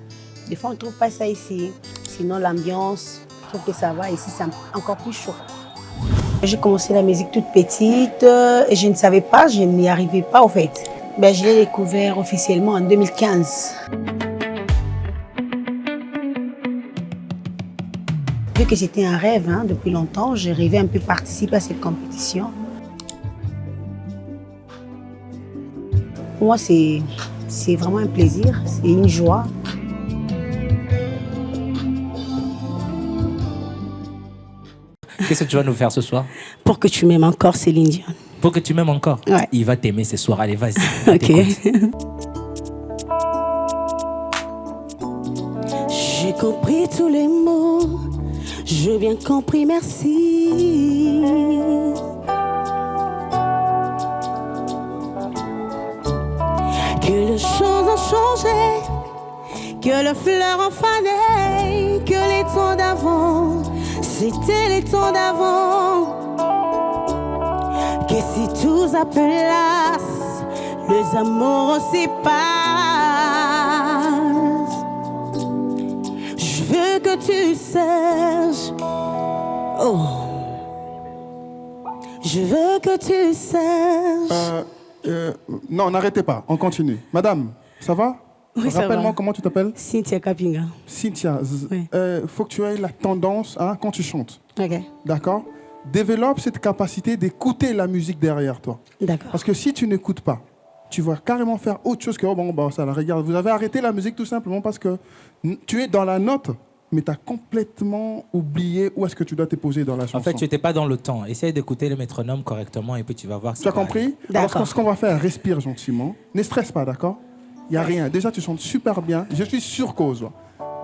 des fois on ne trouve pas ça ici. Sinon l'ambiance, je trouve que ça va. Ici c'est encore plus chaud. J'ai commencé la musique toute petite et je ne savais pas, je n'y arrivais pas au fait. Je l'ai découvert officiellement en 2015. Vu que c'était un rêve depuis longtemps, j'ai rêvé un peu participer à cette compétition. Pour moi, c'est vraiment un plaisir, c'est une joie. Qu'est-ce que tu vas nous faire ce soir? Pour que tu m'aimes encore, Céline Dion. Pour que tu m'aimes encore? Ouais. Il va t'aimer ce soir, allez, vas-y. Ok. J'ai compris tous les mots, j'ai bien compris, merci. Que les choses ont changé, que les fleurs ont fané, que les temps d'avant, c'était les temps d'avant. Que si tout s'appelasse, les amours se séparent. Je veux que tu saches, oh, je veux que tu saches. Non, n'arrêtez pas, on continue. Madame, ça va? Oui, ça va. Rappelle-moi comment tu t'appelles? Cynthia Kapinga. Cynthia, faut que tu aies la tendance quand tu chantes. Ok. D'accord? Développe cette capacité d'écouter la musique derrière toi. D'accord. Parce que si tu n'écoutes pas, tu vas carrément faire autre chose que ça la regarde. Vous avez arrêté la musique tout simplement parce que tu es dans la note, mais tu as complètement oublié où est-ce que tu dois te poser dans la chanson. En fait, tu n'étais pas dans le temps. Essaye d'écouter le métronome correctement et puis tu vas voir. Tu as compris? Alors, ce qu'on va faire, respire gentiment. Ne stresse pas, d'accord? Il n'y a rien. Déjà, tu chantes super bien. Je suis sur cause.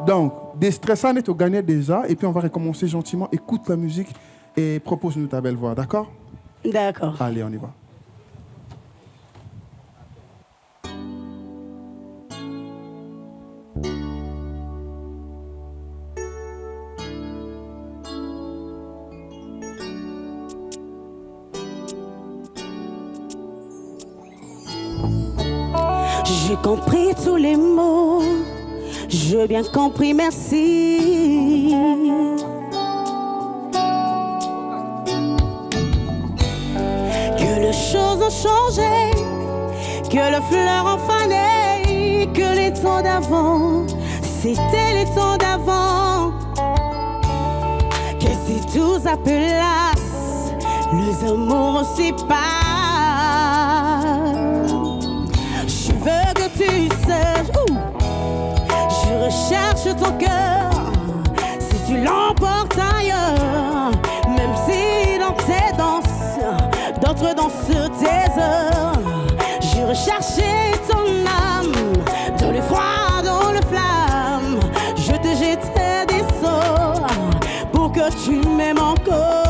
Donc, déstressant, tu gagné déjà. Et puis, on va recommencer gentiment. Écoute la musique et propose-nous ta belle voix, d'accord? D'accord. Allez, on y va. J'ai compris tous les mots, j'ai bien compris, merci. Que les choses ont changé, que les fleurs ont fané, que les temps d'avant, c'était les temps d'avant. Que si tout s'appelasse, les amours se séparent. Je veux que tu saches, je recherche ton cœur. Si tu l'emportes ailleurs, même si dans tes danses, d'autres dansent tes heures. Je recherchais ton âme, dans le froid, dans le flamme. Je te jetterai des sorts pour que tu m'aimes encore.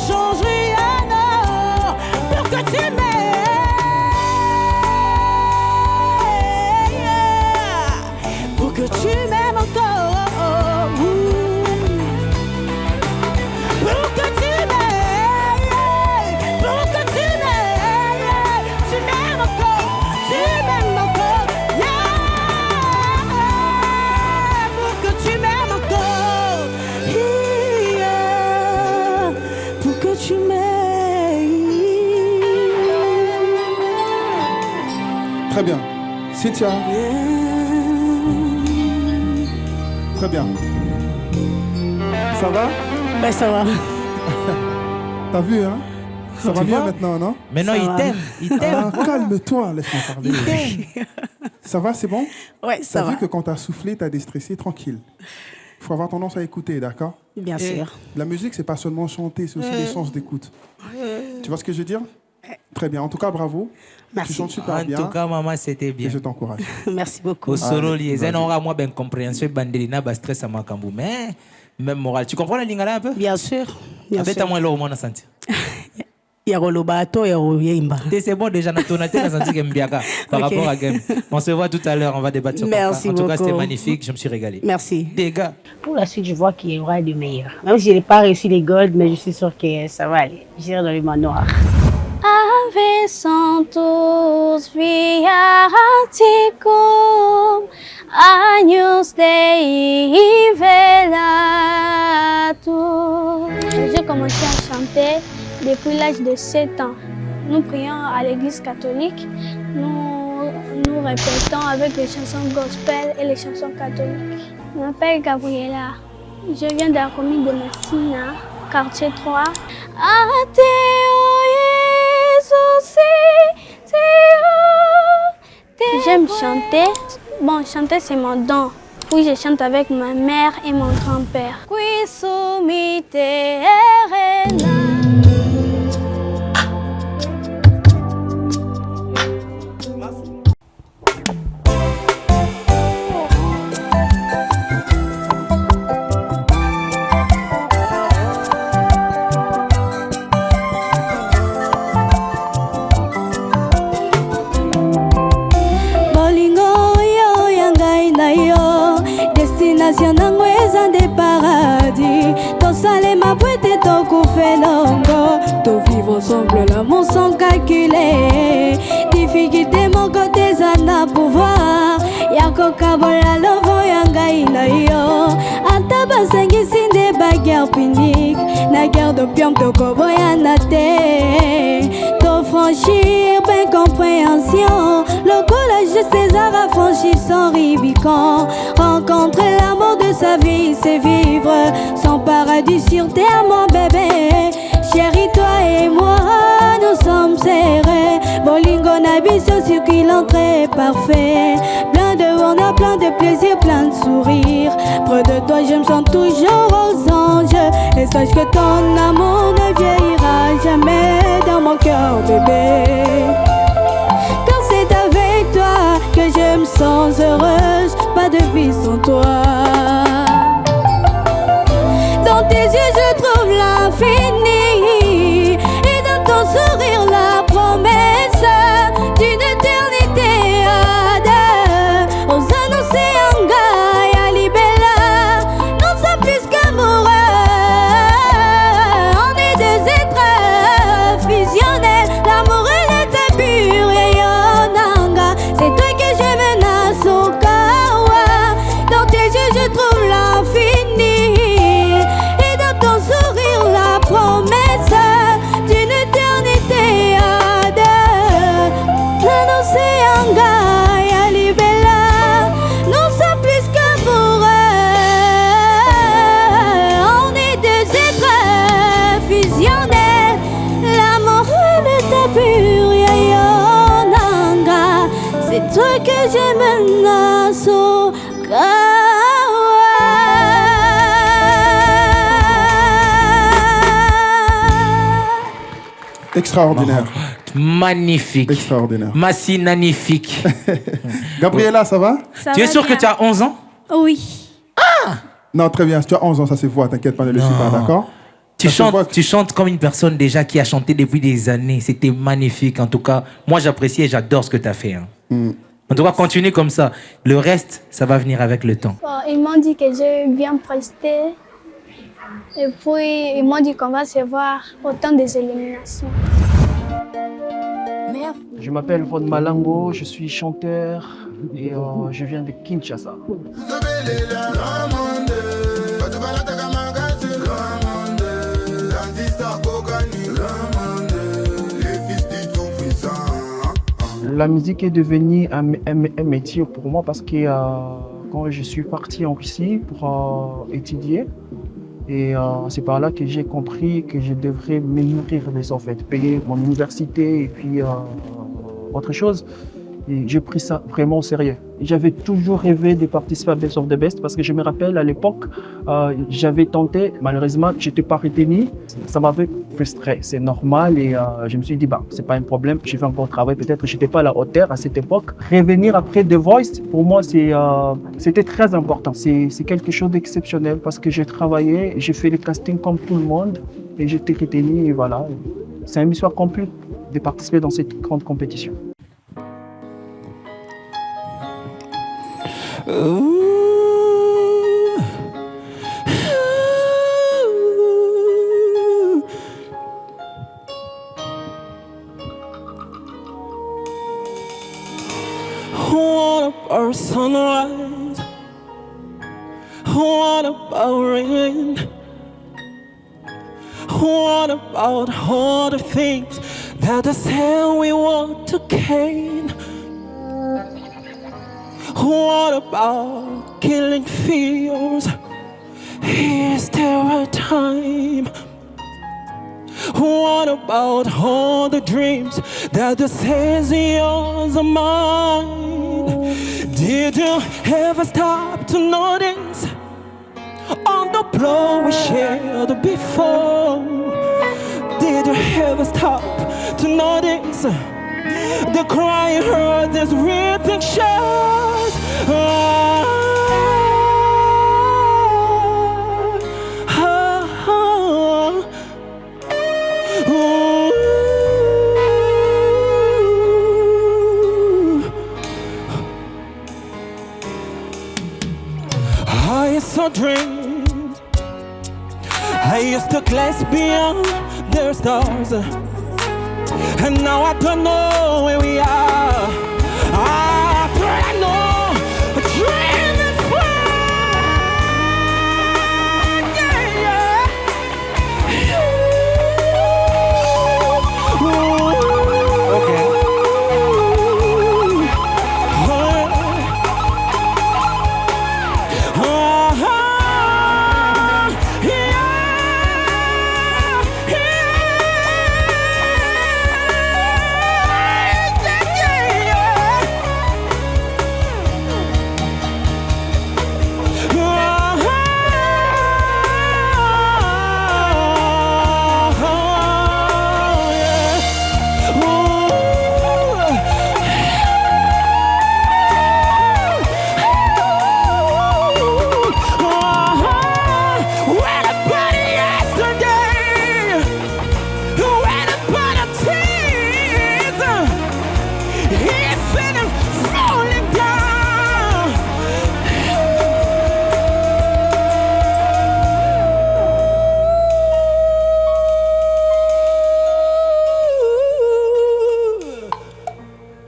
change rien, non, pour que tu m'aimes. Pour que tu m'aimes encore. Pour que tu m'aimes. Pour que tu m'aimes. Tu m'aimes encore. Tu m'aimes encore. Yeah. Pour que tu m'aimes encore. Yeah. Pour que tu m'aimes. Très bien. Cynthia. Très bien. Ça va? Ouais, ça va. T'as vu, hein? Ça va mieux maintenant, non? Maintenant, il t'aime. Il t'aime. Ah, calme-toi, laisse-moi parler. Il t'aime. Ça va, c'est bon? Ouais, ça va. T'as vu que quand t'as soufflé, t'as déstressé, tranquille. Il faut avoir tendance à écouter, d'accord? Bien sûr. La musique, c'est pas seulement chanter, c'est aussi l'essence d'écoute. Tu vois ce que je veux dire? Très bien. En tout cas, bravo. Merci. Tu chantes super bien. En tout cas, maman, c'était bien. Et je t'encourage. Merci beaucoup. Au solo, liaison, on aura moins bien compréhension, bandelina, bas stress à Makambu. Mais, même moral. Tu comprends la lingala un peu? Bien sûr. Bien sûr. Avec moi, là, au moins, on a senti. C'est bon déjà, on a senti que Mbiaka par rapport à Game. On se voit tout à l'heure, on va débattre sur ça. Merci beaucoup. En tout cas, c'était magnifique, je me suis régalé. Merci. Des gars. Pour la suite, je vois qu'il y aura du meilleur. Même si je n'ai pas réussi les golds, mais je suis sûre que ça va aller. J'irai dans le manoir. Ave Santos via Anticum, Agnus Dei velatur. J'ai commencé à chanter depuis l'âge de 7 ans. Nous prions à l'église catholique. Nous répétons avec les chansons gospel et les chansons catholiques. Je m'appelle Gabriela. Je viens de la commune de Messina, quartier 3. J'aime chanter. Bon, chanter c'est mon don. Puis je chante avec ma mère et mon grand-père. Destination nango eza nde paradis. Tosalema po ete tokufelongo. To vivre ensemble l'amour sans calculer. Difficulté mon côté eza na pouvoir. Yako kabola lovo ya ngai na yo. Ata basengisi nde baguerre punique. Na guerre d'opium tokoboyana te. To franchir ben compréhension. Le collège de César a franchi sans Rubicon. Rencontrer l'amour de sa vie, c'est vivre son paradis sur terre, mon bébé. Chérie, toi et moi, nous sommes serrés. Bolingo nabiso circulant très parfait. Plein de bonheur, plein de plaisir, plein de sourires. Près de toi, je me sens toujours aux anges. Et sache que ton amour ne vieillira jamais dans mon cœur, bébé. Car c'est avec toi que je me sens heureuse. Pas de vie sans toi. Dans tes yeux je trouve l'infini. Et dans ton sourire la promesse d'une éternité à deux. Aux annoncés Anga et Alibella. Non sommes plus qu'amoureux. On est deux êtres fusionnels. L'amour est l'état pur et Yonanga. C'est toi que je menace au cœur. Dans tes yeux je trouve l'infini. Et dans ton sourire la promesse d'une éternité à deux. L'océan Gaïa Libella. Nous sommes plus qu'amoureux. On est deux êtres fusionnels. L'amour est l'état pur et Yonanga. C'est toi que je menace au cœur. Extraordinaire. Magnifique. Extraordinaire. Massi magnifique. Gabriela, ça va? Tu es sûr que tu as 11 ans? Oui. Non, très bien. Si tu as 11 ans, ça se voit. T'inquiète pas, ne le suis pas, d'accord? Tu chantes comme une personne déjà qui a chanté depuis des années. C'était magnifique. En tout cas, moi, j'apprécie et j'adore ce que tu as fait. Hein. En tout cas, continue comme ça. Le reste, ça va venir avec le temps. Bon, ils m'ont dit que j'ai bien presté. Et puis, ils m'ont dit qu'on va se voir autant des éliminations. Je m'appelle Von Malango, je suis chanteur et je viens de Kinshasa. La musique est devenue un métier pour moi parce que quand je suis parti en Russie pour étudier, et c'est par là que j'ai compris que je devrais me nourrir en fait, payer mon université et puis autre chose. Et j'ai pris ça vraiment au sérieux. J'avais toujours rêvé de participer à Best of the Best parce que je me rappelle à l'époque, j'avais tenté, malheureusement, je n'étais pas retenu. Ça m'avait frustré, c'est normal et je me suis dit, bah, c'est pas un problème, je vais encore travailler. Peut-être que je n'étais pas à la hauteur à cette époque. Revenir après The Voice, pour moi, c'était très important. C'est quelque chose d'exceptionnel parce que j'ai travaillé, j'ai fait le casting comme tout le monde et j'étais retenu et voilà. C'est une histoire complète de participer dans cette grande compétition. What about sunrise? What about rain? What about all the things that they say we want to gain? What about killing fears? Is there a time? What about all the dreams that the says yours are mine? Did you ever stop to notice all the blow we shared before? Did you ever stop to notice the cry you heard, this real pictures? I saw dreams, I used to glass beyond their stars, and now I don't know where we are. I know a dream is fun, yeah, yeah. Okay.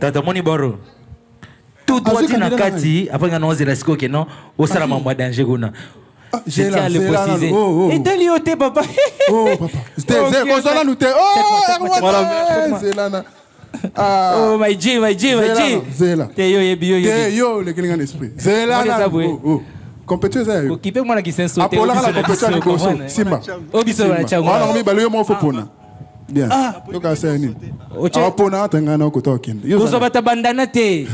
Tata moni boro. Tout droit na kati après nga nozela siko ke non au sala mamwa danger gona. Je tiens à le préciser. Et Delioté papa. Oh papa. C'était Zéla nous t'es. Oh voilà. Zéla. Oh my G. Zéla. Te yo yebi. Te yo le kelinga esprit. Zéla. Oh. Compétition ça. Occupé moi na ki senso. Apola la compétition ni koso. Simba. Obiso na chango. Wana mi balo yo mo fopona. Bien. Yo ka seni. Apona tangana ko tokende. Yo so bata bandana te.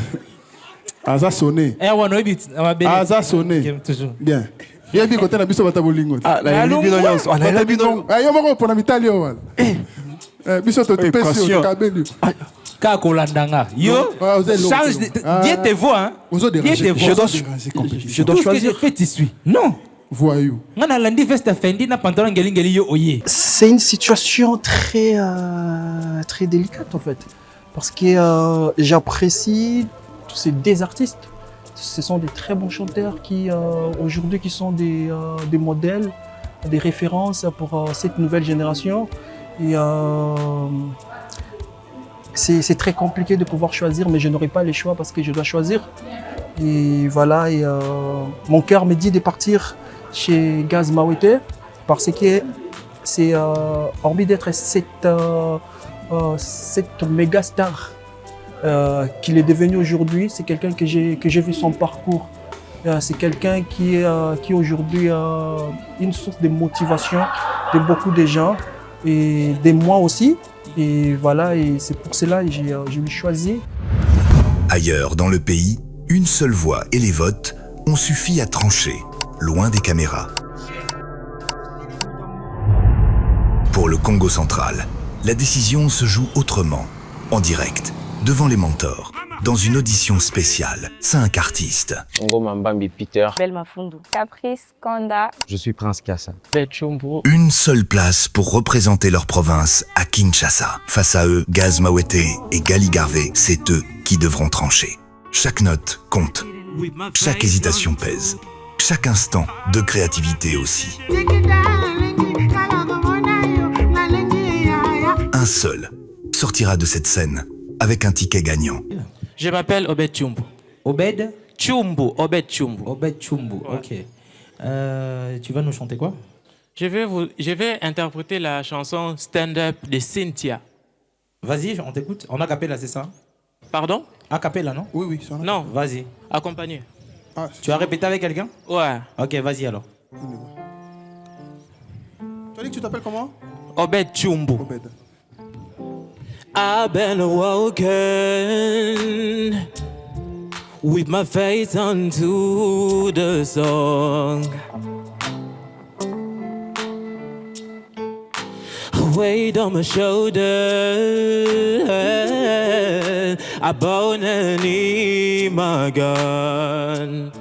Aza sonné. Wana obit amabele. Aza sonné. Bien. Yebi côté na biso bata bolingo. La bino nyonso. La bino. Yo moko pona mitali yo wala. Biso to pesio kabeli. Ka kolandanga. Yo. Change Dieu te voit hein. Je dois choisir. Fait ici. Non. Voyou. C'est une situation très, très délicate en fait. Parce que j'apprécie tous ces deux artistes. Ce sont des très bons chanteurs qui aujourd'hui qui sont des modèles, des références pour cette nouvelle génération. Et c'est très compliqué de pouvoir choisir, mais je n'aurai pas les choix parce que je dois choisir. Et voilà, et, mon cœur me dit de partir chez Gaz Mawete parce que c'est hormis d'être cette méga star qu'il est devenu aujourd'hui, c'est quelqu'un que j'ai vu son parcours. C'est quelqu'un qui est aujourd'hui une source de motivation de beaucoup de gens et de moi aussi. Et voilà, et c'est pour cela que je l'ai choisi. Ailleurs dans le pays, une seule voix et les votes ont suffi à trancher, loin des caméras. Pour le Congo central, la décision se joue autrement, en direct, devant les mentors, dans une audition spéciale, 5 artistes. Ngo Mambambi Peter. Belma Fundu. Caprice Kanda. Je suis Prince Kassa. Une seule place pour représenter leur province à Kinshasa. Face à eux, Gaz Mawete et Gali Garvey, c'est eux qui devront trancher. Chaque note compte, chaque hésitation pèse, chaque instant de créativité aussi. Un seul sortira de cette scène avec un ticket gagnant. Je m'appelle Obed Chumbu. Obed Chumbu, Obed Chumbu. Obed Chumbu, ok. Tu vas nous chanter quoi? Je vais interpréter la chanson Stand Up de Cynthia. Vas-y, on t'écoute. En acapella, c'est ça? Pardon? Acapella, non? Oui, ça va. Non. Vas-y. Accompagné. Ah, tu as répété avec quelqu'un? Ouais. Ok, vas-y alors. Tu as dit que tu t'appelles comment? Obed Chumbu. Obed. I've been awoken with my face onto the song. Weight on my shoulder, I bone and need my gun.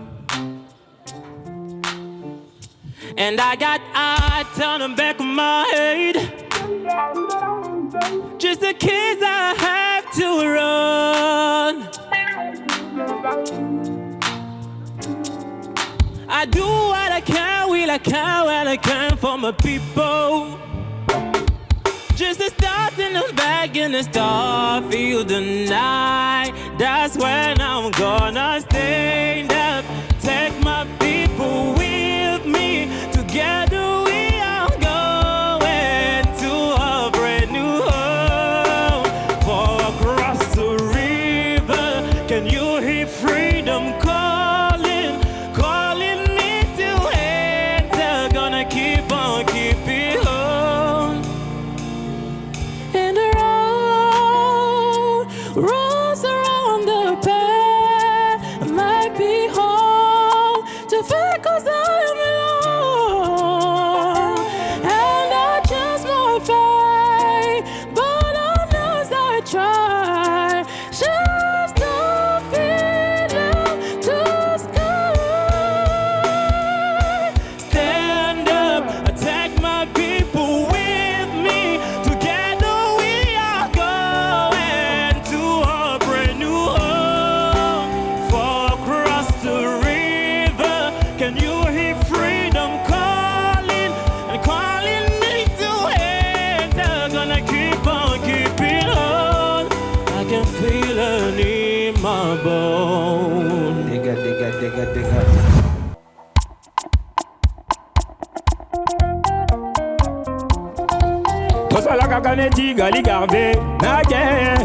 And I got eyes on the back of my head, just in case I have to run. I do what I can, will I can, what I can for my people. Just the stars in the back in the star field tonight. That's when I'm gonna stand up, take my people with me. Together we are going to a brand new home. For across the river, can you hear freedom calling, calling me to enter? Gonna keep on keeping on. And the road rolls around the bend. I might be home to feel 'cause I am alone. And I just won't fade, but I know as I try. Just the feeling to sky. Stand up, attack my people with me. Together we are going to a brand new home. For across the river, can you hear freedom calling and calling me to enter? Gonna keep on keeping on. I can feel it in my bones. Dégâts. Tosalaka Kaneti, Gali Garvey, Naguet.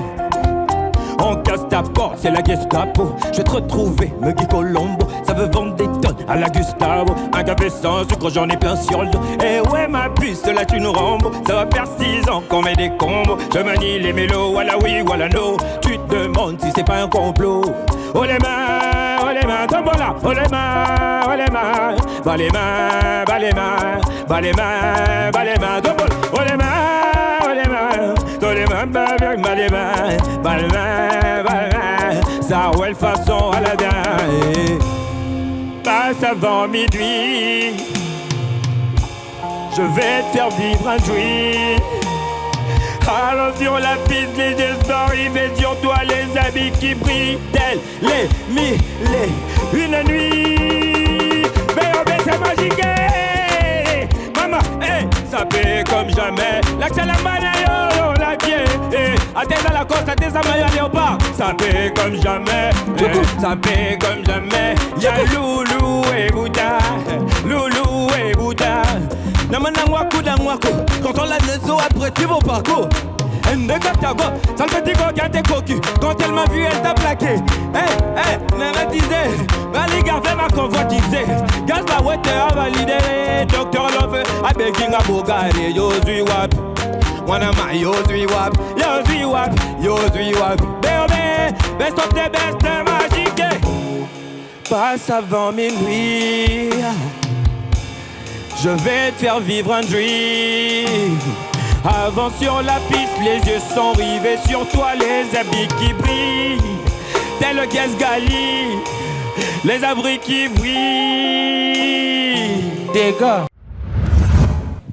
On casse ta porte, c'est la Gestapo. Je vais te retrouver, me Guy Colombo. Ça veut vendre des tonnes à la Gustavo. Un café sans sucre, j'en ai plein sur le dos. Et ouais, ma puce, là tu nous rambo. Ça va faire 6 ans qu'on met des combos. Je manie les mélos, voilà oui, voilà no. Tu te demandes si c'est pas un complot. Oh les mains, tombola. Oh les mains, oh les mains. Bas les mains, bas les mains. Bas les mains, bas les mains, tombola. Oh les mains. Ça ouais façon à la dingue. Passe avant minuit, je vais te faire vivre un dream. Allons sur la piste, les espoirs arrivés sur toi, les habits qui brillent, tels les mille et une nuit. Baby, c'est magique, maman, ça fait comme jamais. L'accès à la manayo, la pied, attends à la coste, attends à maillot léopard. Ça fait comme jamais, ça fait comme jamais. Y'a Loulou et Bouddha, Loulou et Bouddha. Quand on l'a nezo après tu mon parcours. Elle ne capte pas, ça le fait dire qu'elle t'es cocu. Quand elle m'a vu, elle t'a plaqué. Nana disait, Bali garde ma convoitisée. Gaz la water validé. Docteur Love, I begging a bogari. Yo zui wap, wanna my yo zui wap. Yo zui wap, yo zui wap. Baby, best of the best magique. Passe avant minuit. Je vais te faire vivre un dream. Avant sur la piste, les yeux sont rivés sur toi, les habits qui brillent, tel le gaz gali, les abris qui brillent. Des gars.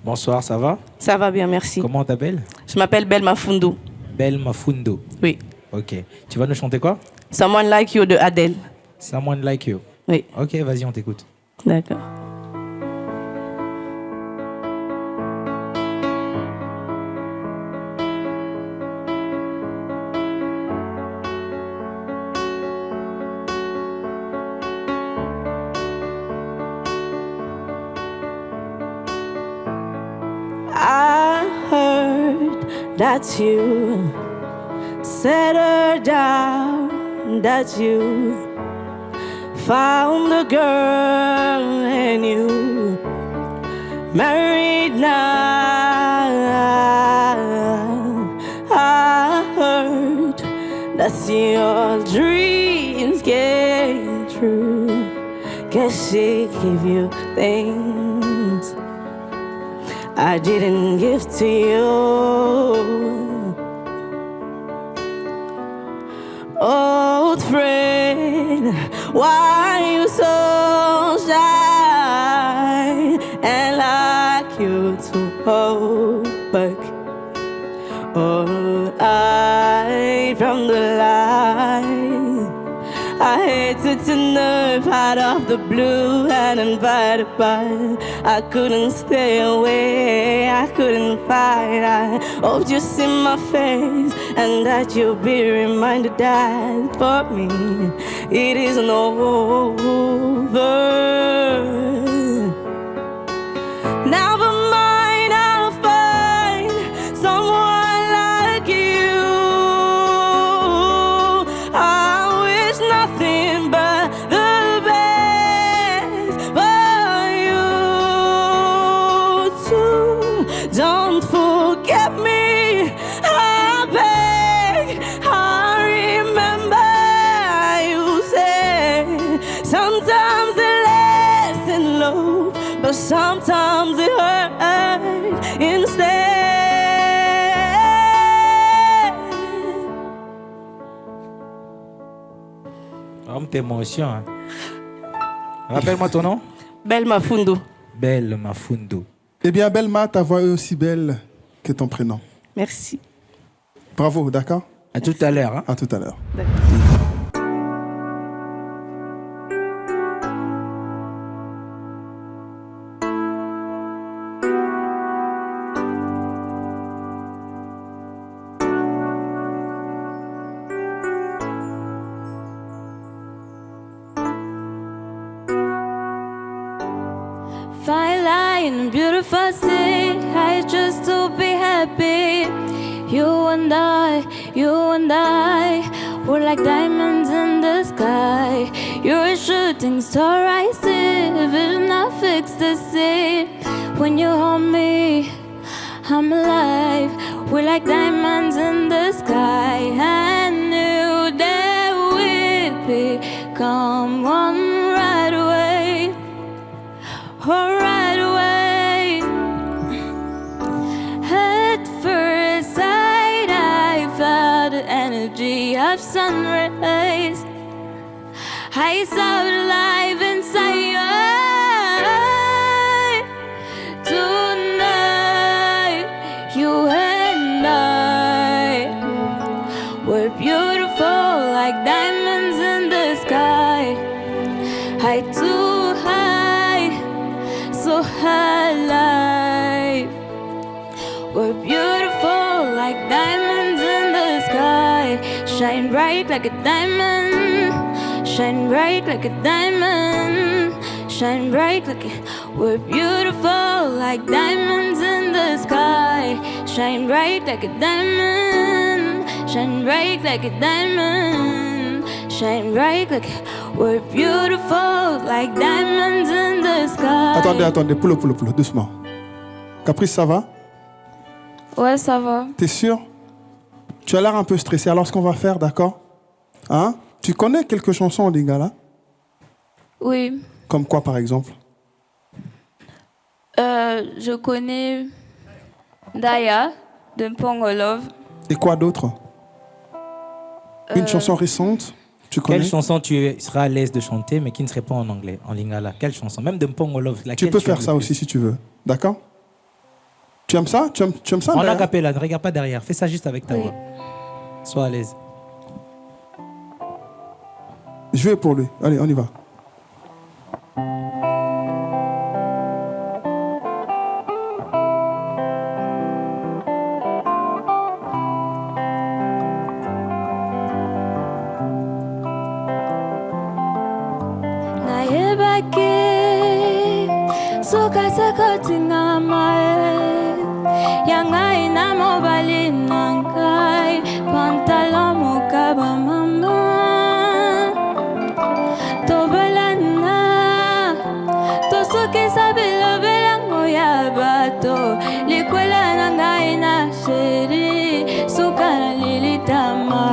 Bonsoir, ça va? Ça va bien, merci. Comment on t'appelle? Je m'appelle Belle Mafundu. Belle Mafundu. Oui. Ok. Tu vas nous chanter quoi? Someone Like You de Adele. Someone Like You. Oui. Ok, vas-y, on t'écoute. D'accord. I heard that you settled down, that you found a girl and you married now. I heard that your dreams came true. Guess she gave you things I didn't give to you. Old friend, why you so shy and like you to hold back all night from the light? I hated to nerve out of the blue and invited, but I couldn't stay away, I couldn't fight. I hoped you'd see my face and that you'll be reminded that for me it isn't over. Never mind, I'll find someone like you. I wish nothing but the best for you too. Don't forget me, I beg. I remember you said sometimes it lasts in love, but sometimes it hurts instead. Homme d'émotion. Hein. Rappelle-moi ton nom. Belle Mafundu. Belle Mafundu. Eh bien, Belma, ta voix est aussi belle que ton prénom. Merci. Bravo, d'accord? À tout à l'heure. Hein? À tout à l'heure. Fine line, beautiful city, I just to be happy. You and I, we're like diamonds in the sky. You're a shooting star, I see, vision I fix the scene. When you hold me, I'm alive. We're like diamonds in the sky. I knew that we'd become one right away. Right away. At first sight, I felt the energy of sun rays. I saw the life inside your eye. Tonight like diamonds in the sky. Shine bright like a diamond. Shine bright like a diamond. Shine bright like a... We're beautiful like diamonds in the sky. Shine bright like a diamond. Shine bright like a diamond. Shine bright like a... We're beautiful like diamonds in the sky. Attendez, poule, doucement. Caprice, ça va? Ouais, ça va. T'es sûr? Tu as l'air un peu stressé. Alors, ce qu'on va faire, d'accord? Hein? Tu connais quelques chansons en lingala? Oui. Comme quoi, par exemple? Je connais Daya de Mpongo Love. Et quoi d'autre? Une chanson récente? Tu connais? Quelle chanson tu seras à l'aise de chanter, mais qui ne serait pas en anglais, en lingala? Quelle chanson? Même de Mpongo Love. Tu peux faire ça aussi si tu veux. D'accord? Tu aimes ça? Tu aimes ça? En acapella, ne regarde pas derrière. Fais ça juste avec ta voix. Sois à l'aise. Je vais pour lui. Allez, on y va. Yangai na mobali nangai pantalon mokaba mama tobalana tosoke sabelo belango ya bato likwela nangai na sheri sukana lilitama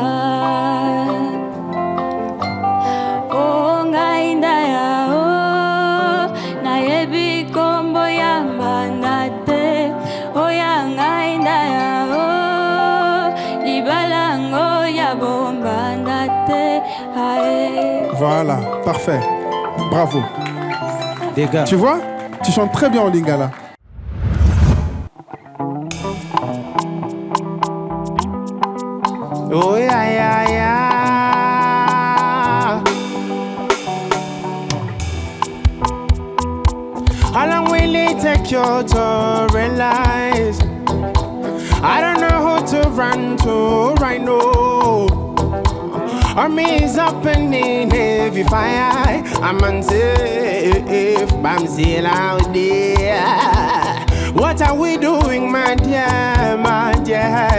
oh ngai ndaya oh na yebi kombo ya mbandate oh ya ngai ndaya oh libalango ya bombandate ae. Voilà, parfait. Bravo. Des gars. Tu vois? Tu chantes très bien en lingala. Oh yeah, yeah, yeah. How long will it take you to realize I don't know who to run to right now? Army is up and in heavy fire. I'm unsafe, but I'm still out there. What are we doing, my dear, my dear?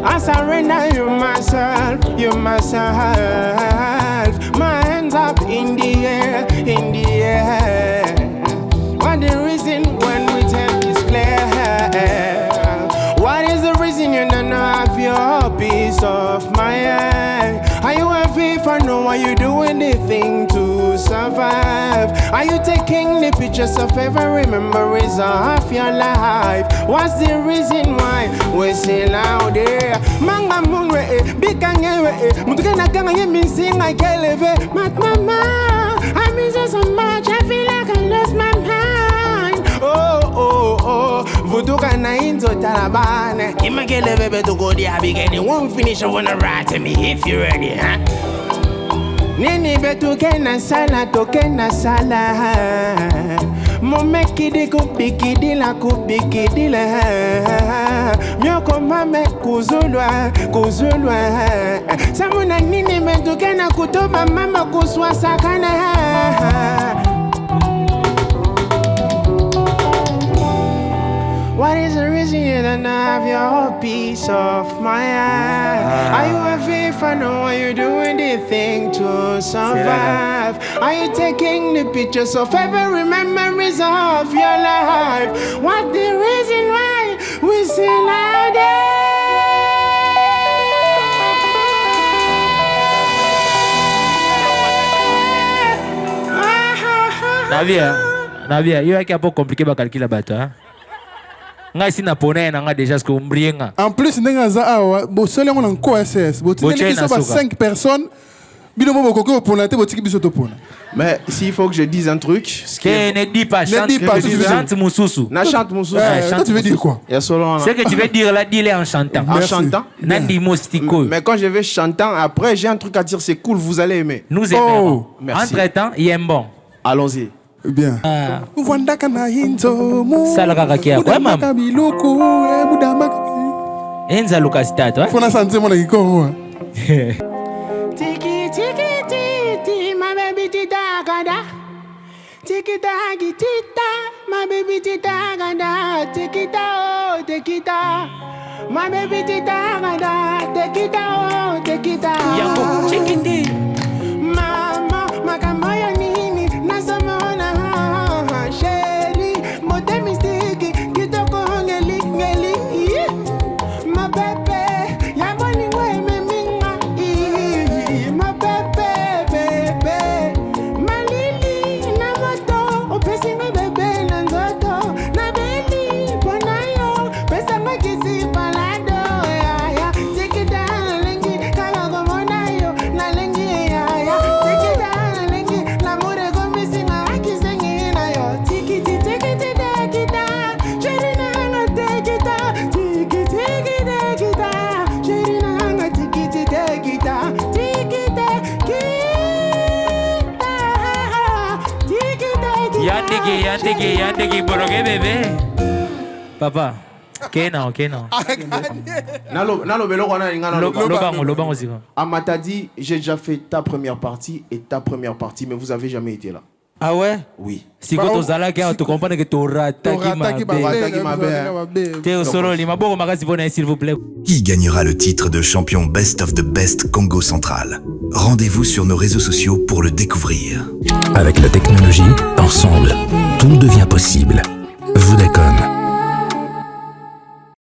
I surrender you myself, you myself. My hands up in the air, in the air. What the reason when we tell is clear? What is the reason you don't have your peace of mind? Are you happy for no? Are you doing the thing to survive? Are you taking the pictures of every memories of your life? What's the reason why we're still out there? Manga mungwe, bikangewe, mutukana kanga yemi sing I can't live it. But mama, I miss you so much. I feel like I lost my mind. Oh, vutuka na into talabane. Imagele bebe to go there beginning. Won't finish. I wanna write to me if you're ready, huh? Nini betu kena sala to kena sala. Momekidi kubikidi la kubikidi la. Myoko mame kuzulwa kuzulwa. Samuna nini betu kena kutoba mama kuswa sakana. What is the reason you don't have your peace of mind? Are you happy for no? Are you doing the thing to survive? Are you taking the pictures of every memories of your life? What the reason why we still out there? Navia, il y a un peu compliqué à calculer la bataille. Nga si na pone na nga déjà ce que umbrienga. En plus nga za awa bo sole ngona ko SS. Bo tiki so ba 5 personnes. Bino mo boko ko pona te bo tiki biso to pona. Mais s'il faut que je dise un truc, ce qui ne dis pas chante Moussousou. Na chante Moussousou. Toi tu veux dire quoi? Ce que tu veux dire là, dis-le en chantant. En chantant. Nandi Mostico. Mais quand je vais chantant après, j'ai un truc à dire, c'est cool, vous allez aimer. Nous aimerons. Entre-temps, il est bon. Allons-y. Bien. Salaka kakia. Ouais, maman. Enza Lucas Tato. Faut na santé mon Congo. Tiki tiki titi, my baby tita gada. Tiki taki tita, my baby tita gada. Tiki ta oh, tiki ta. My baby tita gada. Tiki ta oh, tiki ta. Yango, chikiti. Mama, makamaya nini, nasamona sheri, mote mistiki, kitoko ngeli ngeli. My baby, ya boni ngwe me minga. My baby, baby, malili na moto, opesi me bebe na nzoto, na beli bonayo, pesa makisi palado ya ya. Take it down, lengi kala gomonayo, na lengi ya ya. Take it down, lengi la mure gomisi na akisengi na yo. Take it down, sheri na nga take it down, take it down, sheri na nga take it down, Yandegi, boroge bébé. Papa, Kena. Lobango, Amata dit, j'ai déjà fait ta première partie et ta première partie, mais vous avez jamais été là. Ah ouais? Oui. Si quand on s'allait, tu comprends que tu auras s'il vous plaît. Qui gagnera le titre de champion Best of the Best Congo Central? Rendez-vous sur nos réseaux sociaux pour le découvrir. Avec la technologie, ensemble, tout devient possible. Vodacom.